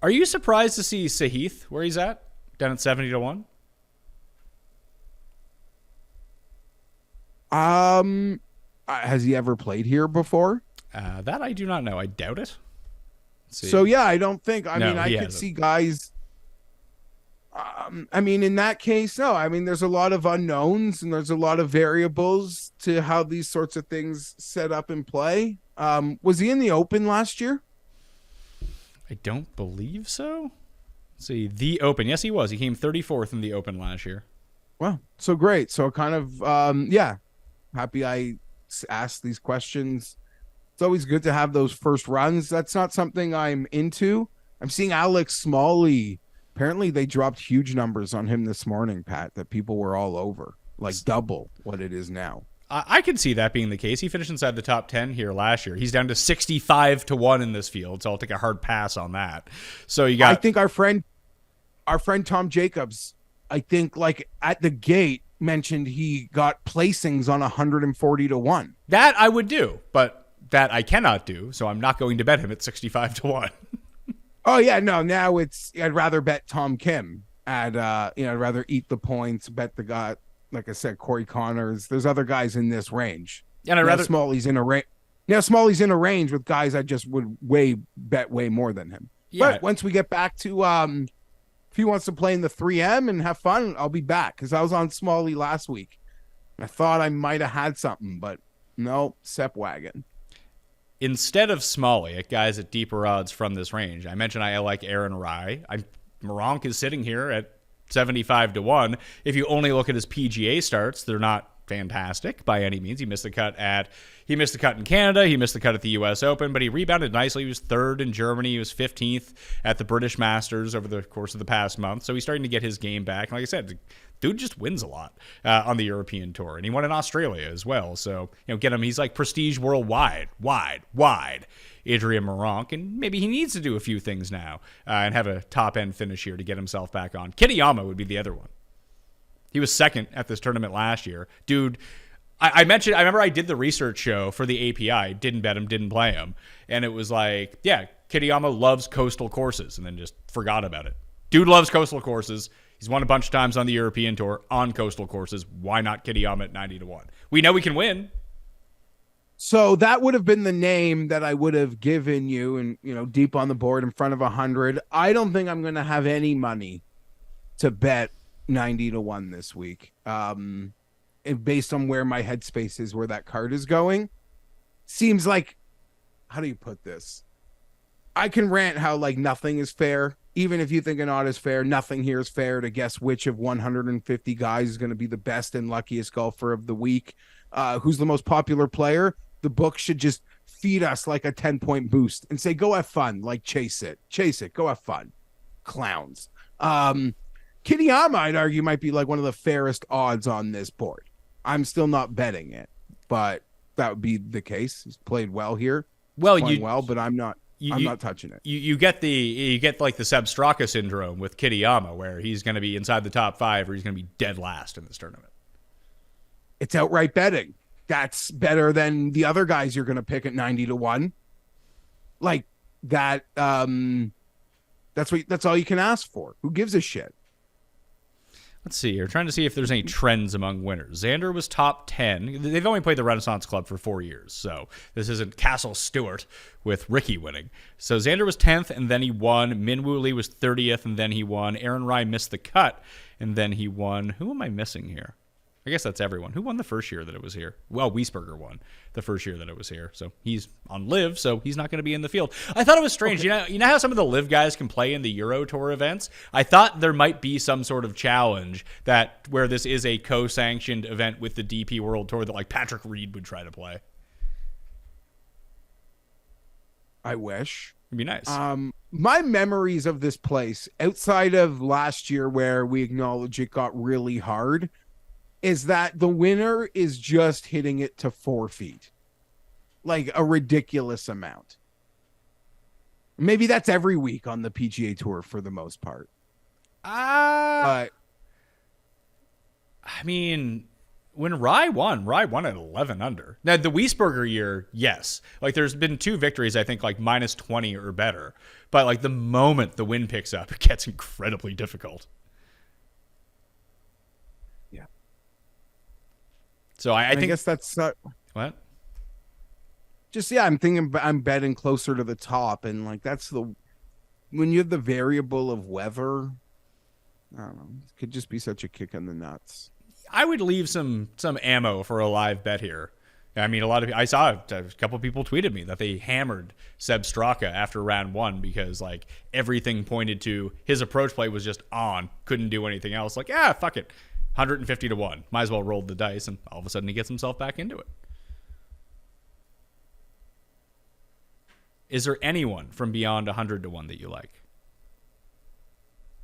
Are you surprised to see Sahith where he's at? down at 70 to 1? Has he ever played here before? That I do not know. I doubt it. Let's see. So yeah, I don't think. I No, mean, I he could hasn't. see guys. I mean, in that case, no. I mean, there's a lot of unknowns and there's a lot of variables to how these sorts of things set up and play. Was he in the Open last year? I don't believe so. Let's see. The Open. Yes, he was. He came 34th in the Open last year. Well, so great. So kind of, yeah, happy I asked these questions. It's always good to have those first runs. That's not something I'm into. I'm seeing Alex Smalley. Apparently they dropped huge numbers on him this morning, Pat, that people were all over, like double what it is now. I can see that being the case. He finished inside the top 10 here last year. He's down to 65 to 1 in this field, so I'll take a hard pass on that. So you got. I think our friend Tom Jacobs, I think like at the gate mentioned he got placings on 140 to 1. That I would do, but that I cannot do, so I'm not going to bet him at 65 to 1. Oh yeah, no, now I'd rather bet Tom Kim at I'd rather eat the points, bet the guy, like I said, Corey Connors. There's other guys in this range. And I'd rather Smalley's in a range. Now Smalley's in a range with guys I just would bet way more than him. Yeah. But once we get back to if he wants to play in the 3M and have fun, I'll be back because I was on Smalley last week. I thought I might have had something, but no, Sep Wagon. Instead of Smalley at guys at deeper odds from this range, I mentioned I like Aaron Rye. Moronk is sitting here at 75 to 1. If you only look at his PGA starts, they're not fantastic by any means. He missed the cut in Canada, he missed the cut at the US Open, but he rebounded nicely. He was 3rd in Germany, he was 15th at the British Masters over the course of the past month. So he's starting to get his game back. And like I said, the dude just wins a lot on the European Tour, and he won in Australia as well. So, get him. He's like prestige worldwide, wide. Adrian Moronk, and maybe he needs to do a few things now and have a top-end finish here to get himself back on. Kitayama would be the other one. He was 2nd at this tournament last year. Dude, I remember I did the research show for the API, didn't bet him, didn't play him, and it was like, yeah, Kitayama loves coastal courses, and then just forgot about it. Dude loves coastal courses. He's won a bunch of times on the European Tour on coastal courses. Why not Kitayama at 90 to 1? We know we can win. So that would have been the name that I would have given you, and deep on the board in front of 100. I don't think I'm going to have any money to bet 90 to 1 this week. And based on where my headspace is, where that card is going, seems like, how do you put this? I can rant how like nothing is fair. Even if you think an odd is fair, nothing here is fair to guess which of 150 guys is going to be the best and luckiest golfer of the week. Who's the most popular player? The book should just feed us like a 10-point boost and say, go have fun. Like chase it, go have fun. Clowns. Kitayama, I'd argue, might be like one of the fairest odds on this board. I'm still not betting it, but that would be the case. He's played well here. Well, but I'm not touching it. You get like the Seb Straka syndrome with Kitayama, where he's going to be inside the top 5 or he's going to be dead last in this tournament. It's outright betting. That's better than the other guys you're going to pick at 90 to 1. Like that. That's all you can ask for. Who gives a shit? Let's see here. Trying to see if there's any trends among winners. Xander was top 10. They've only played the Renaissance Club for 4 years, so this isn't Castle Stewart with Ricky winning. So Xander was 10th, and then he won. Minwoo Lee was 30th, and then he won. Aaron Rye missed the cut, and then he won. Who am I missing here? I guess that's everyone. Who won the first year that it was here? Well, Wiesberger won the first year that it was here. So he's on LIV, so he's not going to be in the field. I thought it was strange. Okay. You know how some of the LIV guys can play in the Euro Tour events? I thought there might be some sort of challenge that where this is a co-sanctioned event with the DP World Tour that like Patrick Reed would try to play. I wish. It'd be nice. My memories of this place, outside of last year where we acknowledge it got really hard, is that the winner is just hitting it to 4 feet. Like a ridiculous amount. Maybe that's every week on the PGA Tour for the most part. But I mean, when Rye won at 11 under. Now, the Wiesberger year, yes. Like, there's been 2 victories, I think, like -20 or better. But, like, the moment the wind picks up, it gets incredibly difficult. So I think guess that's what? just I'm thinking I'm betting closer to the top, and like that's when you have the variable of weather. I don't know. It could just be such a kick in the nuts. I would leave some ammo for a live bet here. I mean, I saw a couple people tweeted me that they hammered Seb Straka after round 1 because like everything pointed to his approach play was just on, couldn't do anything else. Like, fuck it, 150 to 1, might as well roll the dice, and all of a sudden he gets himself back into it. Is there anyone from beyond 100 to 1 that you like?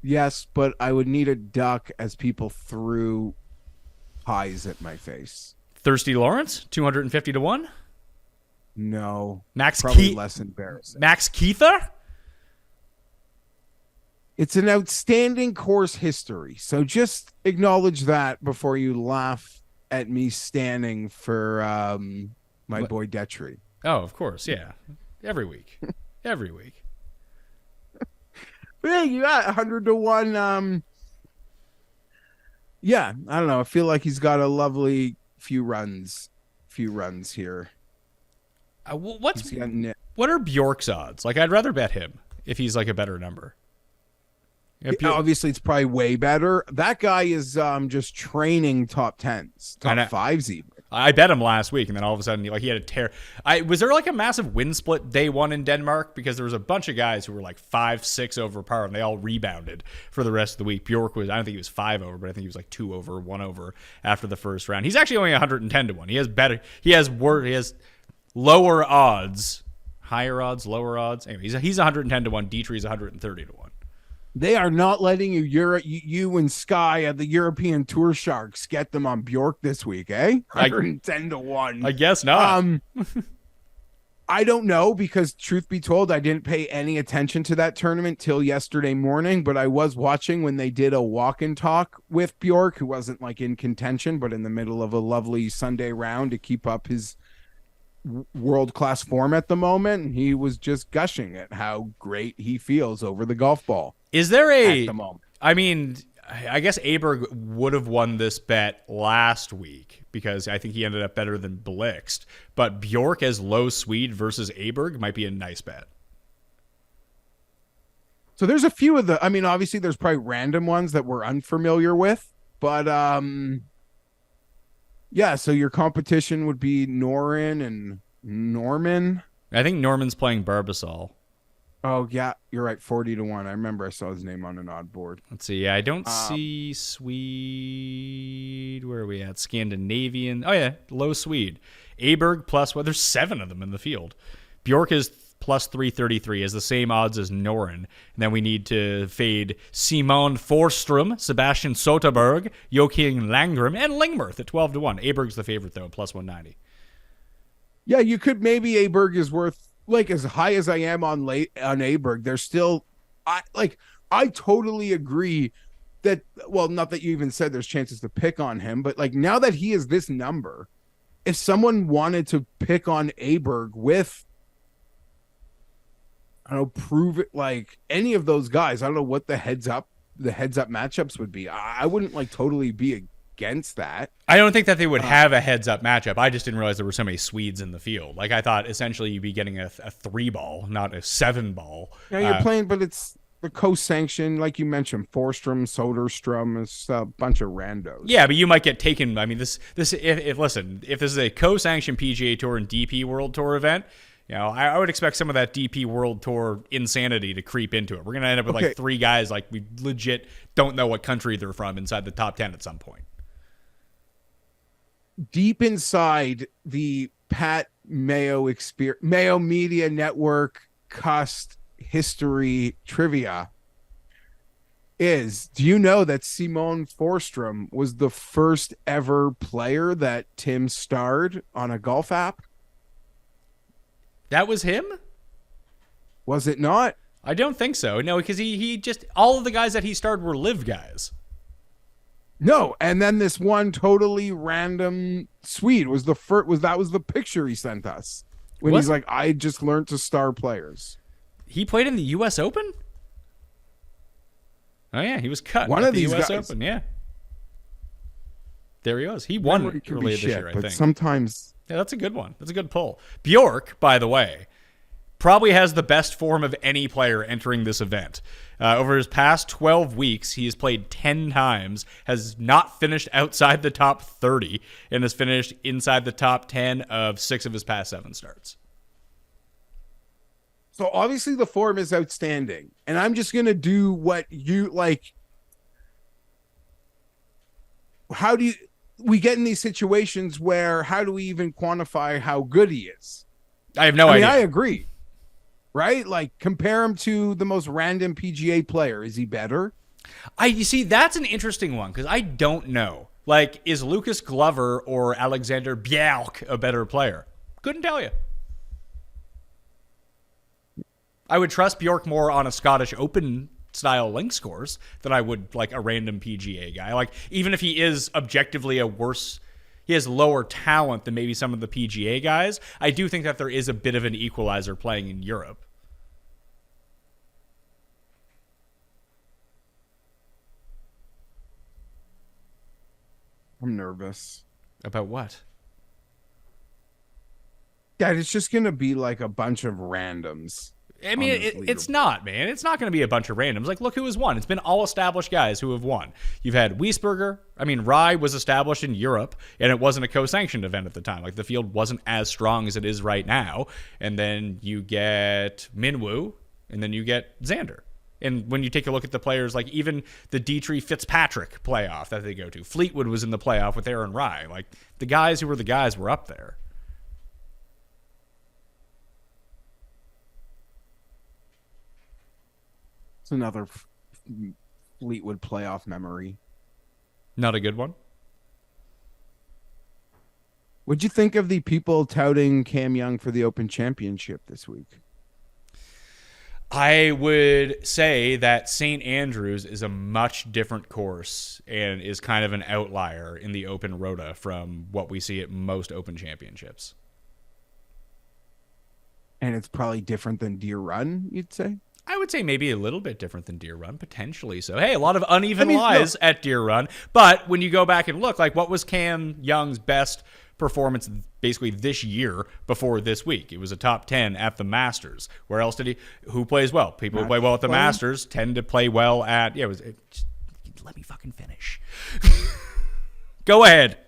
Yes, but I would need a duck as people threw pies at my face. Thirsty Lawrence, 250 to 1? No. Probably less embarrassing. Max Keither? It's an outstanding course history. So just acknowledge that before you laugh at me standing for my boy Detry. Oh, of course, yeah. Every week. Every week. Yeah, you got 100 to 1. Yeah, I don't know. I feel like he's got a lovely few runs here. What are Bjork's odds? Like, I'd rather bet him if he's like a better number. Obviously, it's probably way better. That guy is just training top 10s, top 5s even. I bet him last week, and then all of a sudden, he had a tear. Was there like a massive wind split day 1 in Denmark? Because there was a bunch of guys who were like 5-6 over par, and they all rebounded for the rest of the week. Bjork I don't think he was 5 over, but I think he was like 2 over, 1 over after the first round. He's actually only 110 to 1. He has lower odds, higher odds, lower odds. Anyway, he's 110 to 1. Detry's 130 to 1. They are not letting you and Sky at the European Tour Sharks get them on Bjork this week, eh? 110 to 1. I guess not. I don't know, because truth be told, I didn't pay any attention to that tournament till yesterday morning, but I was watching when they did a walk and talk with Bjork, who wasn't like in contention, but in the middle of a lovely Sunday round to keep up his world-class form at the moment. And he was just gushing at how great he feels over the golf ball. Is there at the moment. I mean, I guess Aberg would have won this bet last week because I think he ended up better than Blixt. But Bjork as low Swede versus Aberg might be a nice bet. So there's a few of obviously there's probably random ones that we're unfamiliar with, but yeah, so your competition would be Norin and Norman. I think Norman's playing Barbasol. Oh, yeah, you're right. 40 to 1. I remember I saw his name on an odd board. Let's see. Yeah, I don't see Swede. Where are we at? Scandinavian. Oh, yeah, low Swede. Aberg there's 7 of them in the field. Bjork is plus 333, has the same odds as Norin. And then we need to fade Simon Forsström, Sebastian Soderberg, Joachim Langrum, and Lingmerth at 12 to 1. Aberg's the favorite, though, plus 190. Yeah, you could maybe Aberg is worth, like, as high as I am on Aberg, there's still, I totally agree that, well, not that you even said there's chances to pick on him, but like now that he is this number, if someone wanted to pick on Aberg with, I don't know, prove it, like any of those guys, I don't know what the heads up matchups would be. I wouldn't like totally be against that. I don't think that they would have a heads up matchup. I just didn't realize there were so many Swedes in the field. Like I thought essentially you'd be getting a 3-ball, not a 7-ball. Yeah, you're playing, but it's the co-sanction, like you mentioned, Forsström, Soderstrom, is a bunch of randos. Yeah, but you might get taken. I mean, this if this is a co-sanctioned PGA Tour and DP World Tour event, you know, I would expect some of that DP World Tour insanity to creep into it. We're gonna end up with like 3 guys like we legit don't know what country they're from inside the top 10 at some point. Deep inside the Pat Mayo Mayo Media Network cust history trivia is, do you know that Simon Forsström was the first ever player that Tim starred on a golf app? That was him? Was it not? I don't think so. No, because he just, all of the guys that he starred were LIV guys. No, and then this one totally random Swede was the first. That was the picture he sent us when he's like, "I just learned to star players." He played in the U.S. Open. Oh yeah, he was cut. One of these U.S. guys. Open, yeah. There he was. He won Memory can be earlier this shit, year, I but think. sometimes Yeah, that's a good one. That's a good pull. Bjork, by the way, probably has the best form of any player entering this event. Over his past 12 weeks, he has played 10 times, has not finished outside the top 30, and has finished inside the top 10 of 6 of his past 7 starts. So obviously the form is outstanding, and I'm just going to do what you like. How do we get in these situations where how do we even quantify how good he is? I have no idea. I agree. Right? Like compare him to the most random PGA player. Is he better? You see, that's an interesting one because I don't know. Like, is Lucas Glover or Alexander Bjork a better player? Couldn't tell you. I would trust Bjork more on a Scottish Open style link scores than I would like a random PGA guy. Like, even if he is objectively he has lower talent than maybe some of the PGA guys, I do think that there is a bit of an equalizer playing in Europe. I'm nervous. About what? Yeah, it's just going to be like a bunch of randoms. I mean, it's not, man. It's not going to be a bunch of randoms. Like, look who has won. It's been all established guys who have won. You've had Wiesberger. I mean, Rye was established in Europe, and it wasn't a co-sanctioned event at the time. Like, the field wasn't as strong as it is right now. And then you get Minwoo, and then you get Xander. And when you take a look at the players, like even the Dietrich Fitzpatrick playoff that they go to, Fleetwood was in the playoff with Aaron Rye. Like, the guys who were the guys were up there. Another Fleetwood playoff memory. Not a good one. What'd you think of the people touting Cam Young for the Open Championship this week? I would say that St. Andrews is a much different course and is kind of an outlier in the Open Rota from what we see at most Open Championships. And it's probably different than Deere Run, you'd say? I would say maybe a little bit different than Deere Run, potentially. So, hey, a lot of uneven lies at Deere Run. But when you go back and look, like, what was Cam Young's best performance basically this year before this week? It was a top 10 at the Masters. Where else did he? Who plays well? People who play well at the Masters tend to play well at. Yeah, just let me fucking finish. Go ahead.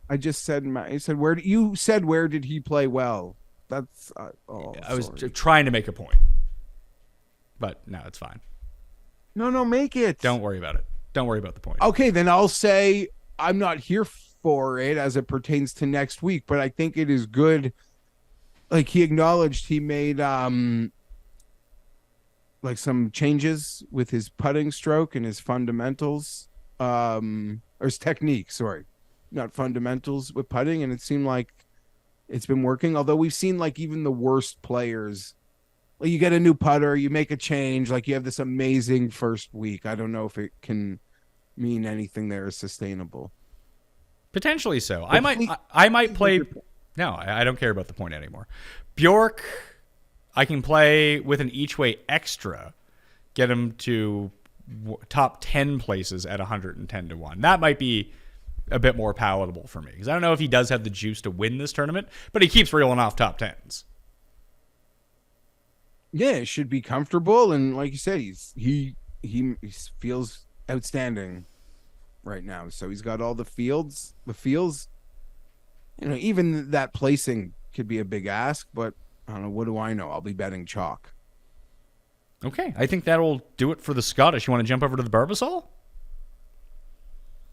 I just said. Where did he play well? That's. I was trying to make a point. But no, it's fine. No, make it. Don't worry about it. Don't worry about the point. Okay, then I'll say I'm not here for it as it pertains to next week, but I think it is good. Like, he acknowledged he made like some changes with his putting stroke and his fundamentals, or his technique, sorry, not fundamentals with putting, and it seemed like it's been working. Although we've seen like even the worst players, like you get a new putter, you make a change, like you have this amazing first week. I don't know if it can mean anything there is sustainable. Potentially so. I might play. No, I don't care about the point anymore. Bjork, I can play with an each way extra, get him to top 10 places at 110 to 1. That might be a bit more palatable for me because I don't know if he does have the juice to win this tournament, but he keeps reeling off top 10s. Yeah, it should be comfortable, and like you said, he feels outstanding right now. So he's got all the feels. You know, even that placing could be a big ask, but I don't know. What do I know? I'll be betting chalk. Okay, I think that'll do it for the Scottish. You want to jump over to the Barbasol?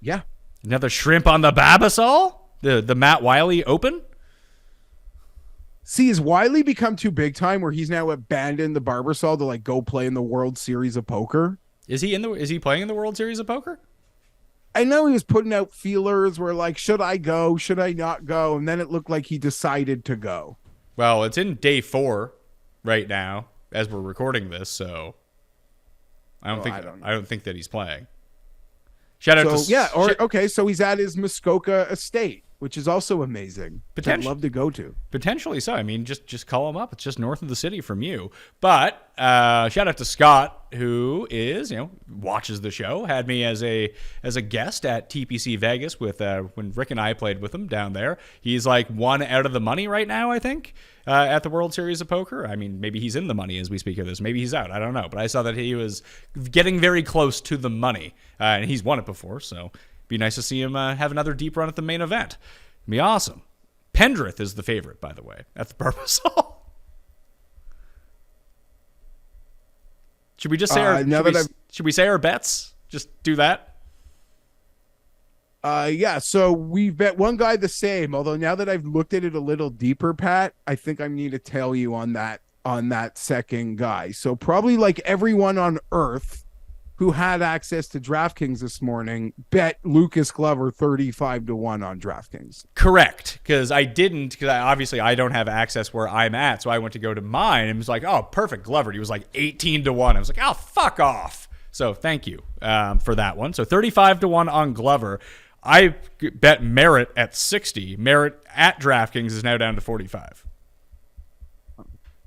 Yeah. Another shrimp on the Barbasol? The Matt Wiley Open? See, has Wiley become too big time where he's now abandoned the Barbasol to like go play in the World Series of Poker? Is he playing in the World Series of Poker? I know he was putting out feelers where like, should I go? Should I not go? And then it looked like he decided to go. Well, it's in day 4 right now as we're recording this, so I don't think that he's playing. Shout out to okay, so he's at his Muskoka estate. which is also amazing. I'd love to go to. Potentially so. I mean, just call him up. It's just north of the city from you. But shout out to Scott, who is, watches the show. Had me as a guest at TPC Vegas with when Rick and I played with him down there. He's like one out of the money right now, I think, at the World Series of Poker. I mean, maybe he's in the money as we speak of this. Maybe he's out. I don't know. But I saw that he was getting very close to the money, and he's won it before. So be nice to see him have another deep run at the main event. It'd be awesome. Pendrith is the favorite, by the way, at the Barbasol. Should we just say should we say our bets? Just do that. Yeah. So we bet one guy the same. Although now that I've looked at it a little deeper, Pat, I think I need to tell you on that second guy. So probably like everyone on Earth who had access to DraftKings this morning bet Lucas Glover 35-1 on DraftKings. Correct, because I didn't, because obviously I don't have access where I'm at, so I went to go to mine and was like, oh, perfect, Glover. He was like 18-1. I was like, oh, fuck off. So thank you for that one. So 35-1 on Glover. I bet Merritt at 60. Merritt at DraftKings is now down to 45.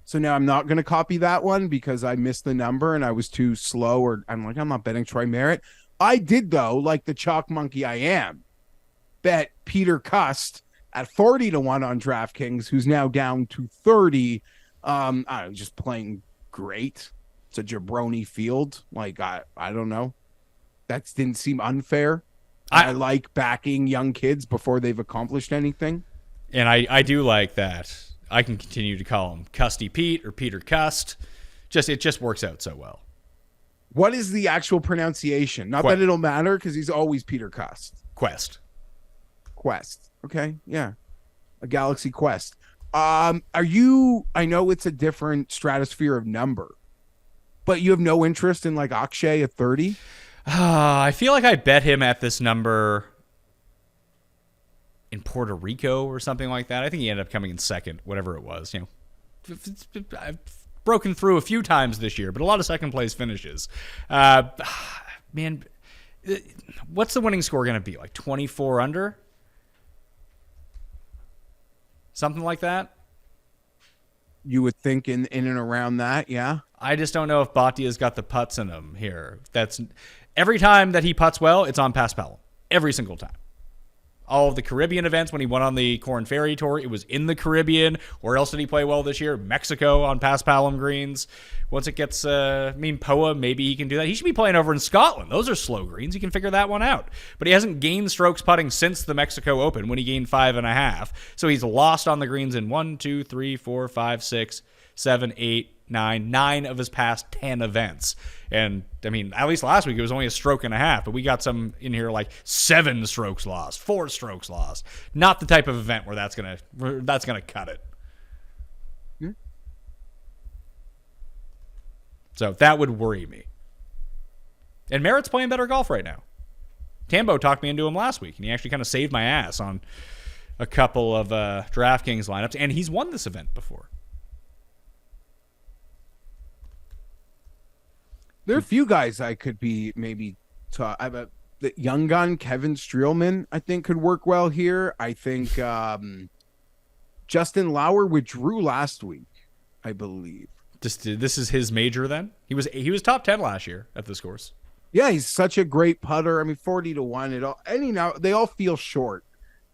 So now I'm not going to copy that one because I missed the number and I was too slow, or I'm not betting Troy Merritt. I did, though, like the chalk monkey I am, bet Peter Cust at 40-1 on DraftKings, who's now down to 30. I was just playing great. It's a jabroni field. Like, I don't know. That didn't seem unfair. I like backing young kids before they've accomplished anything. And I do like that. I can continue to call him Custy Pete or Peter Cust. It just works out so well. What is the actual pronunciation? Not that it'll matter because he's always Peter Cust. Quest. Okay. Yeah. A Galaxy Quest. I know it's a different stratosphere of number, but you have no interest in like Akshay at 30? I feel like I bet him at this number in Puerto Rico or something like that. I think he ended up coming in second, whatever it was. I've broken through a few times this year, but a lot of second place finishes. Man, what's the winning score going to be? Like 24 under? Something like that? You would think in and around that, yeah. I just don't know if Bhattia's got the putts in him here. That's every time that he putts well, it's on Paspalum. Every single time. All of the Caribbean events when he went on the Corn Ferry Tour, it was in the Caribbean. Where else did he play well this year? Mexico on Paspalum greens. Once it gets, POA, maybe he can do that. He should be playing over in Scotland. Those are slow greens. He can figure that one out. But he hasn't gained strokes putting since the Mexico Open when he gained 5.5. So he's lost on the greens in 1, 2, 3, 4, 5, 6, 7, 8, 9 of his past 10 events. And I mean, at least last week it was only a stroke and a half, but we got some in here like 7 strokes lost, 4 strokes lost. Not the type of event where that's gonna cut it. Yeah. So that would worry me. And Merritt's playing better golf right now. Tambo talked me into him last week, and he actually kind of saved my ass on a couple of DraftKings lineups, and he's won this event before. There are a few guys I could be maybe the young gun, Kevin Streelman, I think could work well here. I think Justin Lauer withdrew last week, I believe. This is his major then? He was top 10 last year at this course. Yeah, he's such a great putter. I mean, 40-1. They all feel short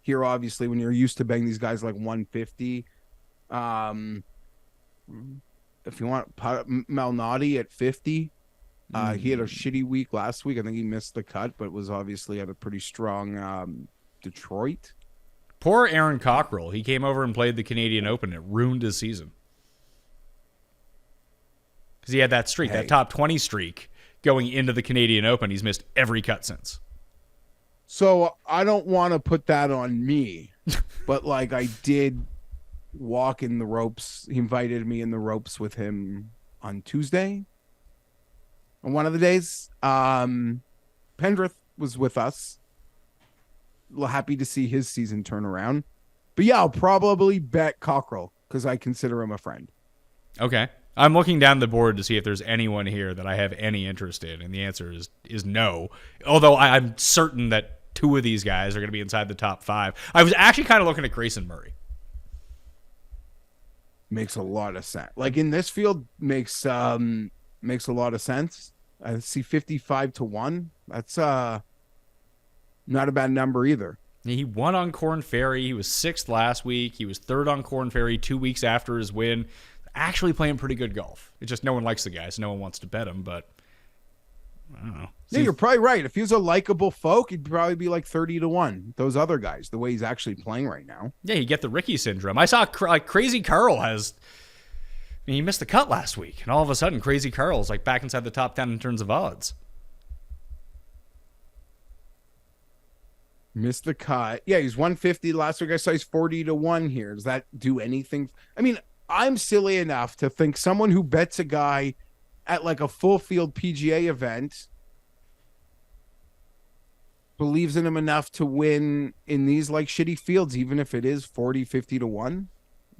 here, obviously, when you're used to betting these guys like 150. If you want Malnati at 50. He had a shitty week last week. I think he missed the cut, but was obviously at a pretty strong Detroit. Poor Aaron Cockrell. He came over and played the Canadian Open. It ruined his season. Because he had that streak, that top 20 streak going into the Canadian Open. He's missed every cut since. So I don't want to put that on me, but like I did walk in the ropes. He invited me in the ropes with him on Tuesday. On one of the days, Pendrith was with us. Happy to see his season turn around. But yeah, I'll probably bet Cockrell because I consider him a friend. Okay. I'm looking down the board to see if there's anyone here that I have any interest in, and the answer is no. Although I'm certain that two of these guys are going to be inside the top 5. I was actually kind of looking at Grayson Murray. Makes a lot of sense. Like in this field, makes a lot of sense. I see 55-1. That's not a bad number either. He won on Corn Ferry. He was 6th last week. He was 3rd on Corn Ferry 2 weeks after his win. Actually playing pretty good golf. It's just no one likes the guy, so no one wants to bet him, but I don't know. Yeah, you're probably right. If he was a likable folk, he'd probably be like 30-1. Those other guys, the way he's actually playing right now. Yeah, you get the Ricky syndrome. I saw like Crazy Carl has. I mean, he missed the cut last week, and all of a sudden, Crazy Carl's like back inside the top 10 in terms of odds. Missed the cut. Yeah, he's 150 last week. I saw he's 40-1 here. Does that do anything? I mean, I'm silly enough to think someone who bets a guy at like a full field PGA event believes in him enough to win in these like shitty fields, even if it is 40-50-1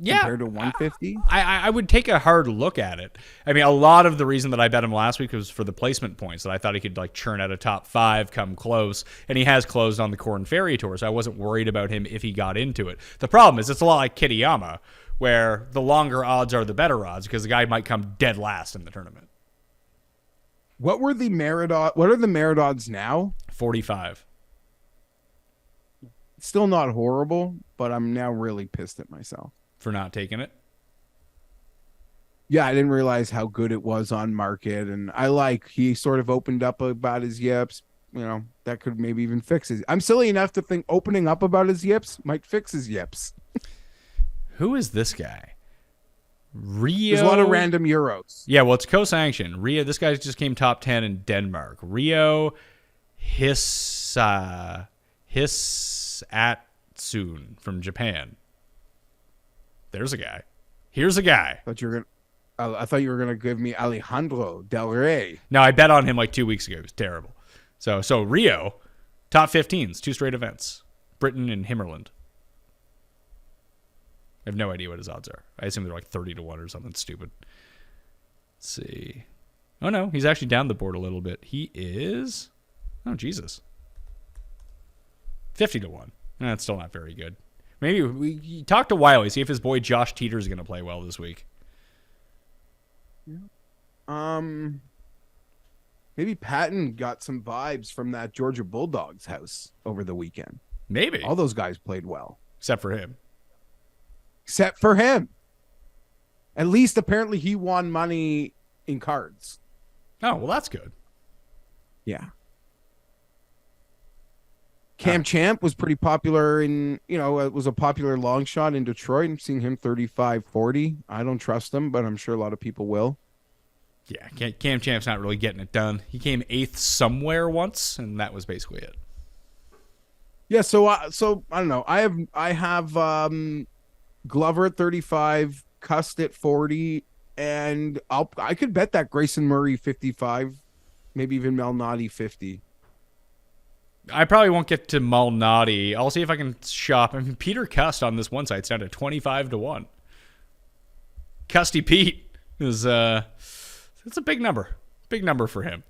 compared to 150. I would take a hard look at it. I mean, a lot of the reason that I bet him last week was for the placement points, that I thought he could like churn out a top 5, come close, and he has closed on the Corn Ferry Tour, so I wasn't worried about him if he got into it. The problem is it's a lot like Kitayama, where the longer odds are the better odds, because the guy might come dead last in the tournament. What are the merit odds now? 45. Still not horrible, but I'm now really pissed at myself For not taking it? Yeah, I didn't realize how good it was on market, and he sort of opened up about his yips. You know, that could maybe even fix his. I'm silly enough to think opening up about his yips might fix his yips. Who is this guy? Rio. There's a lot of random Euros. Yeah, well, it's co-sanctioned. Rio. This guy just came top 10 in Denmark. Rio Hisatsune from Japan. There's a guy. Here's a guy. I thought you were gonna give me Alejandro Del Rey. No, I bet on him like 2 weeks ago. He was terrible. So Rio, top 15s, 2 straight events. Britain and Himmerland. I have no idea what his odds are. I assume they're like 30-1 or something stupid. Let's see. Oh, no. He's actually down the board a little bit. He is... Oh, Jesus. 50-1. That's still not very good. Maybe we talk to Wiley, see if his boy Josh Teeter is going to play well this week. Maybe Patton got some vibes from that Georgia Bulldogs house over the weekend. Maybe. All those guys played well. Except for him. Except for him. At least apparently he won money in cards. Oh, well, that's good. Yeah. Cam Champ was pretty popular it was a popular long shot in Detroit. I'm seeing him 35-40. I don't trust him, but I'm sure a lot of people will. Yeah, Cam Champ's not really getting it done. He came 8th somewhere once, and that was basically it. Yeah, so I don't know. I have Glover at 35, Cust at 40, and I could bet that Grayson Murray 55, maybe even Malnati 50. I probably won't get to Malnati. I'll see if I can shop. I mean, Peter Cust on this one site is down to 25-1. Custy Pete is it's a big number. Big number for him.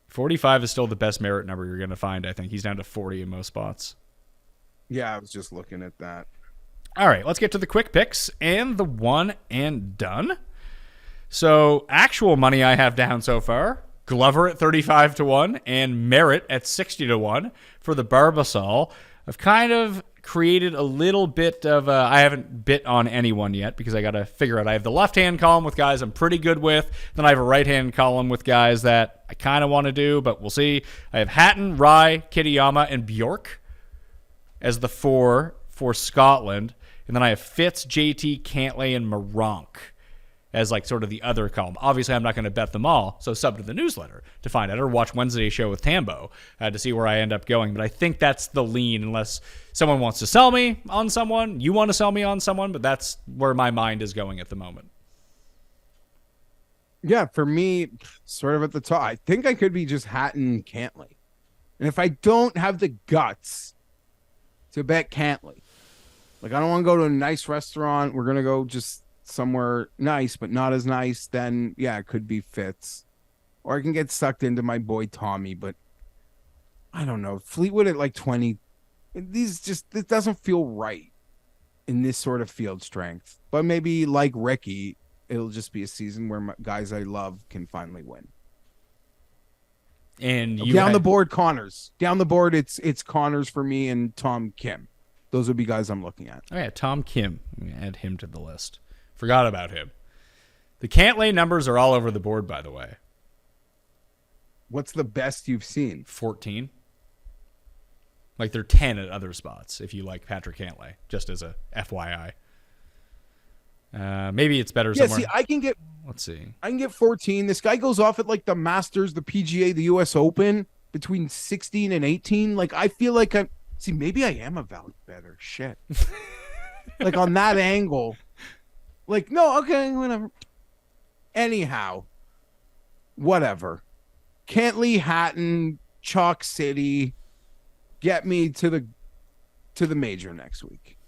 45 is still the best merit number you're going to find, I think. He's down to 40 in most spots. Yeah, I was just looking at that. All right, let's get to the quick picks and the one and done. So, actual money I have down so far, Glover at 35-1 and Merritt at 60-1 for the Barbasol. I've kind of created a little bit of I haven't bit on anyone yet because I got to figure out. I have the left-hand column with guys I'm pretty good with. Then I have a right-hand column with guys that I kind of want to do, but we'll see. I have Hatton, Rye, Kitayama, and Bjork as the 4 for Scotland. And then I have Fitz, JT, Cantlay, and Maronk as like sort of the other column. Obviously, I'm not going to bet them all, so sub to the newsletter to find out, or watch Wednesday's show with Tambo to see where I end up going. But I think that's the lean, unless someone wants to sell me on someone, you want to sell me on someone, but that's where my mind is going at the moment. Yeah, for me, sort of at the top, I think I could be just Hatton Cantlay. And if I don't have the guts to bet Cantlay, like I don't want to go to a nice restaurant, we're going to go just somewhere nice, but not as nice, then yeah, it could be Fitz or I can get sucked into my boy Tommy. But I don't know. Fleetwood at like 20. It doesn't feel right in this sort of field strength. But maybe like Ricky, it'll just be a season where guys I love can finally win. And you down the board, Connors. Down the board, it's Connors for me and Tom Kim. Those would be guys I'm looking at. Oh yeah, Tom Kim. Let me add him to the list. Forgot about him. The Cantlay numbers are all over the board, by the way. What's the best you've seen? 14. Like they're 10 at other spots if you like Patrick Cantlay, just as a FYI. Maybe it's better somewhere. Yeah, see, Let's see. I can get 14. This guy goes off at like the Masters, the PGA, the US Open between 16 and 18. Like I feel like maybe I am a value better. Shit. Like on that angle. Like, no, okay, whatever. Anyhow, whatever. Cantley, Hatton, Chalk City, get me to the major next week.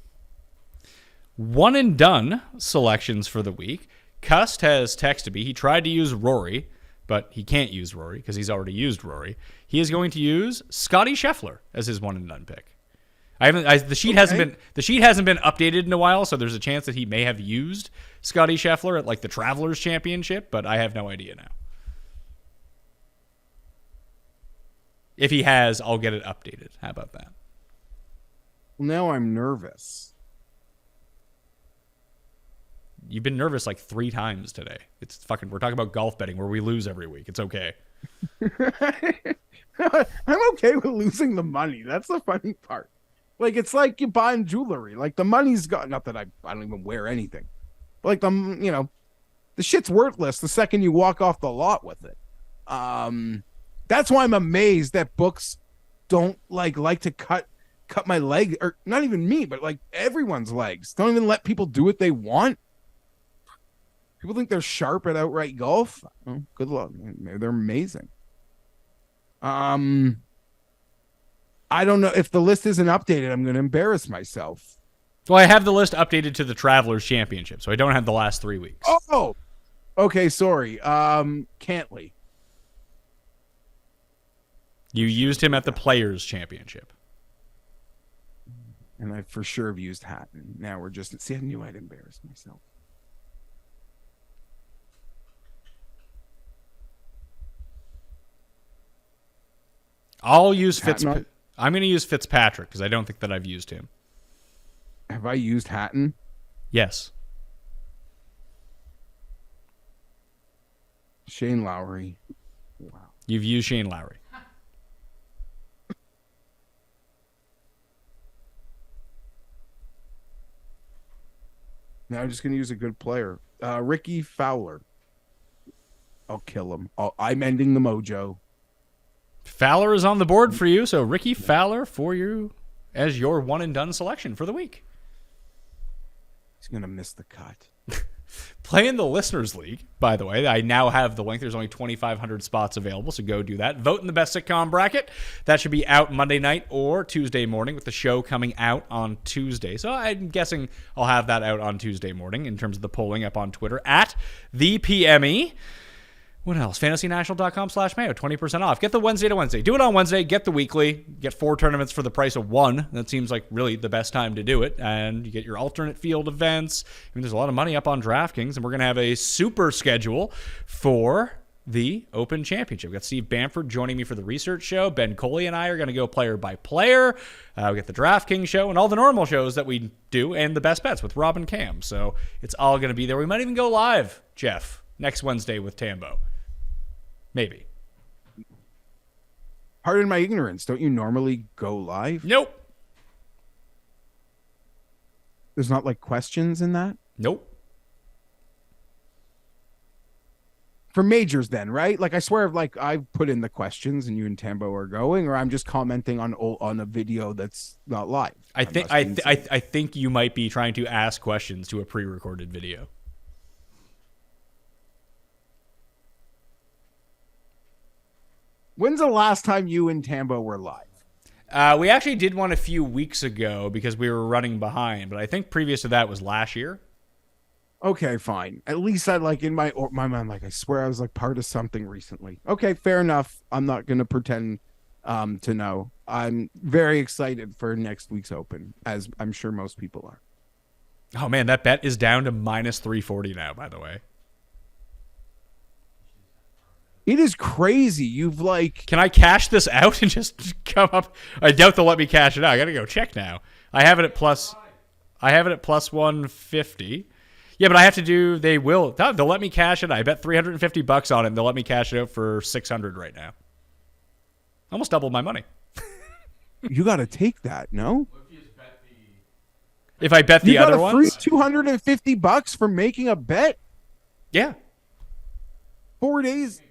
One and done selections for the week. Cust has texted me. He tried to use Rory, but he can't use Rory because he's already used Rory. He is going to use Scotty Scheffler as his one and done pick. The sheet hasn't been updated in a while, so there's a chance that he may have used Scotty Scheffler at like the Travelers Championship, but I have no idea now. If he has, I'll get it updated. How about that? Well, now I'm nervous. You've been nervous like 3 times today. We're talking about golf betting where we lose every week. It's okay. I'm okay with losing the money. That's the funny part. Like, it's like you buying jewelry. Like, the money's got, not that I don't even wear anything. But like, the shit's worthless the second you walk off the lot with it. That's why I'm amazed that books don't like to cut my leg, or not even me, but like everyone's legs. Don't even let people do what they want. People think they're sharp at outright golf. Oh, good luck. Maybe they're amazing. I don't know if the list isn't updated. I'm going to embarrass myself. Well, I have the list updated to the Travelers Championship, so I don't have the last 3 weeks. Oh, okay. Sorry. Cantley. You used him at the Players Championship. And I for sure have used Hatton. Now we're just... See, I knew I'd embarrass myself. I'll use Fitzpatrick. I'm going to use Fitzpatrick because I don't think that I've used him. Have I used Hatton? Yes. Shane Lowry. Wow. You've used Shane Lowry. Now I'm just going to use a good player. Ricky Fowler. I'll kill him. I'm ending the mojo. Fowler is on the board for you, so Ricky Fowler for you as your one and done selection for the week. He's going to miss the cut. Play in the Listeners League, by the way. I now have the link. There's only 2,500 spots available, so go do that. Vote in the best sitcom bracket. That should be out Monday night or Tuesday morning, with the show coming out on Tuesday. So I'm guessing I'll have that out on Tuesday morning in terms of the polling up on Twitter at the PME. What else? FantasyNational.com/Mayo. 20% off. Get the Wednesday to Wednesday. Do it on Wednesday. Get the weekly. Get 4 tournaments for the price of 1. That seems like really the best time to do it. And you get your alternate field events. I mean, there's a lot of money up on DraftKings. And we're going to have a super schedule for the Open Championship. We've got Steve Bamford joining me for the research show. Ben Coley and I are going to go player by player. We got the DraftKings show and all the normal shows that we do, and the best bets with Rob and Cam. So it's all going to be there. We might even go live, Jeff, next Wednesday with Tambo. Maybe. Pardon my ignorance. Don't you normally go live? Nope. There's not like questions in that? Nope. For majors then, right? Like I swear like I've put in the questions and you and Tambo are going, or I'm just commenting on a video that's not live. I think you might be trying to ask questions to a pre-recorded video. When's the last time you and Tambo were live? We actually did one a few weeks ago because we were running behind, but I think previous to that was last year. Okay, fine. At least I like in my mind, like I swear I was like part of something recently. Okay, fair enough. I'm not gonna pretend to know. I'm very excited for next week's Open, as I'm sure most people are. Oh man, that bet is down to minus 340 now, by the way. It is crazy. You've like Can I cash this out and just come up? I doubt they'll let me cash it out. I gotta go check now. I have it at plus 150. Yeah, but I have to do. They'll let me cash it. I bet $350 on it. And they'll let me cash it out for 600 right now. Almost doubled my money. you got to take that. No, If I bet the other ones, $250 for making a bet. yeah. 4 days.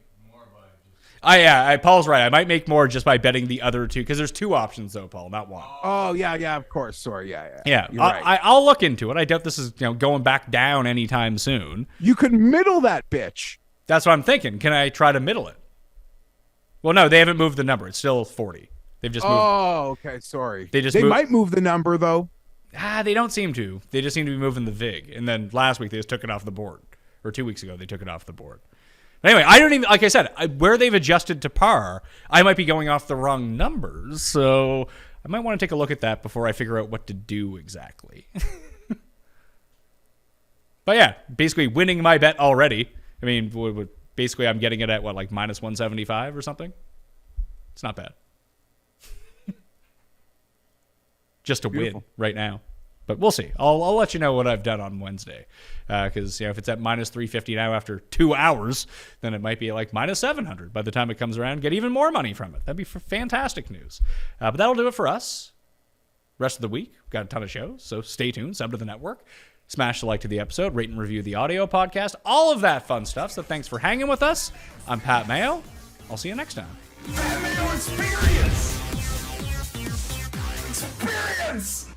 Paul's right. I might make more just by betting the other two because there's two options though, Paul, not one. Oh yeah, of course. Sorry, yeah. Yeah, You're right. I'll look into it. I doubt this is going back down anytime soon. You could middle that bitch. That's what I'm thinking. Can I try to middle it? Well, no, they haven't moved the number. It's still 40. They've just moved. Oh, okay. Sorry. They might move the number though. They don't seem to. They just seem to be moving the VIG. And then last week they just took it off the board, or 2 weeks ago they took it off the board. But anyway, I don't even, like I said, where they've adjusted to par, I might be going off the wrong numbers. So I might want to take a look at that before I figure out what to do exactly. But yeah, basically winning my bet already. I mean, basically I'm getting it at what, like minus 175 or something? It's not bad. Just to win right now. But we'll see. I'll let you know what I've done on Wednesday. Because if it's at minus 350 now after 2 hours, then it might be like minus 700 by the time it comes around. Get even more money from it. That'd be fantastic news. But that'll do it for us. Rest of the week, got a ton of shows. So stay tuned. Sub to the network. Smash the like to the episode. Rate and review the audio podcast. All of that fun stuff. So thanks for hanging with us. I'm Pat Mayo. I'll see you next time. Pat Mayo Experience! Experience!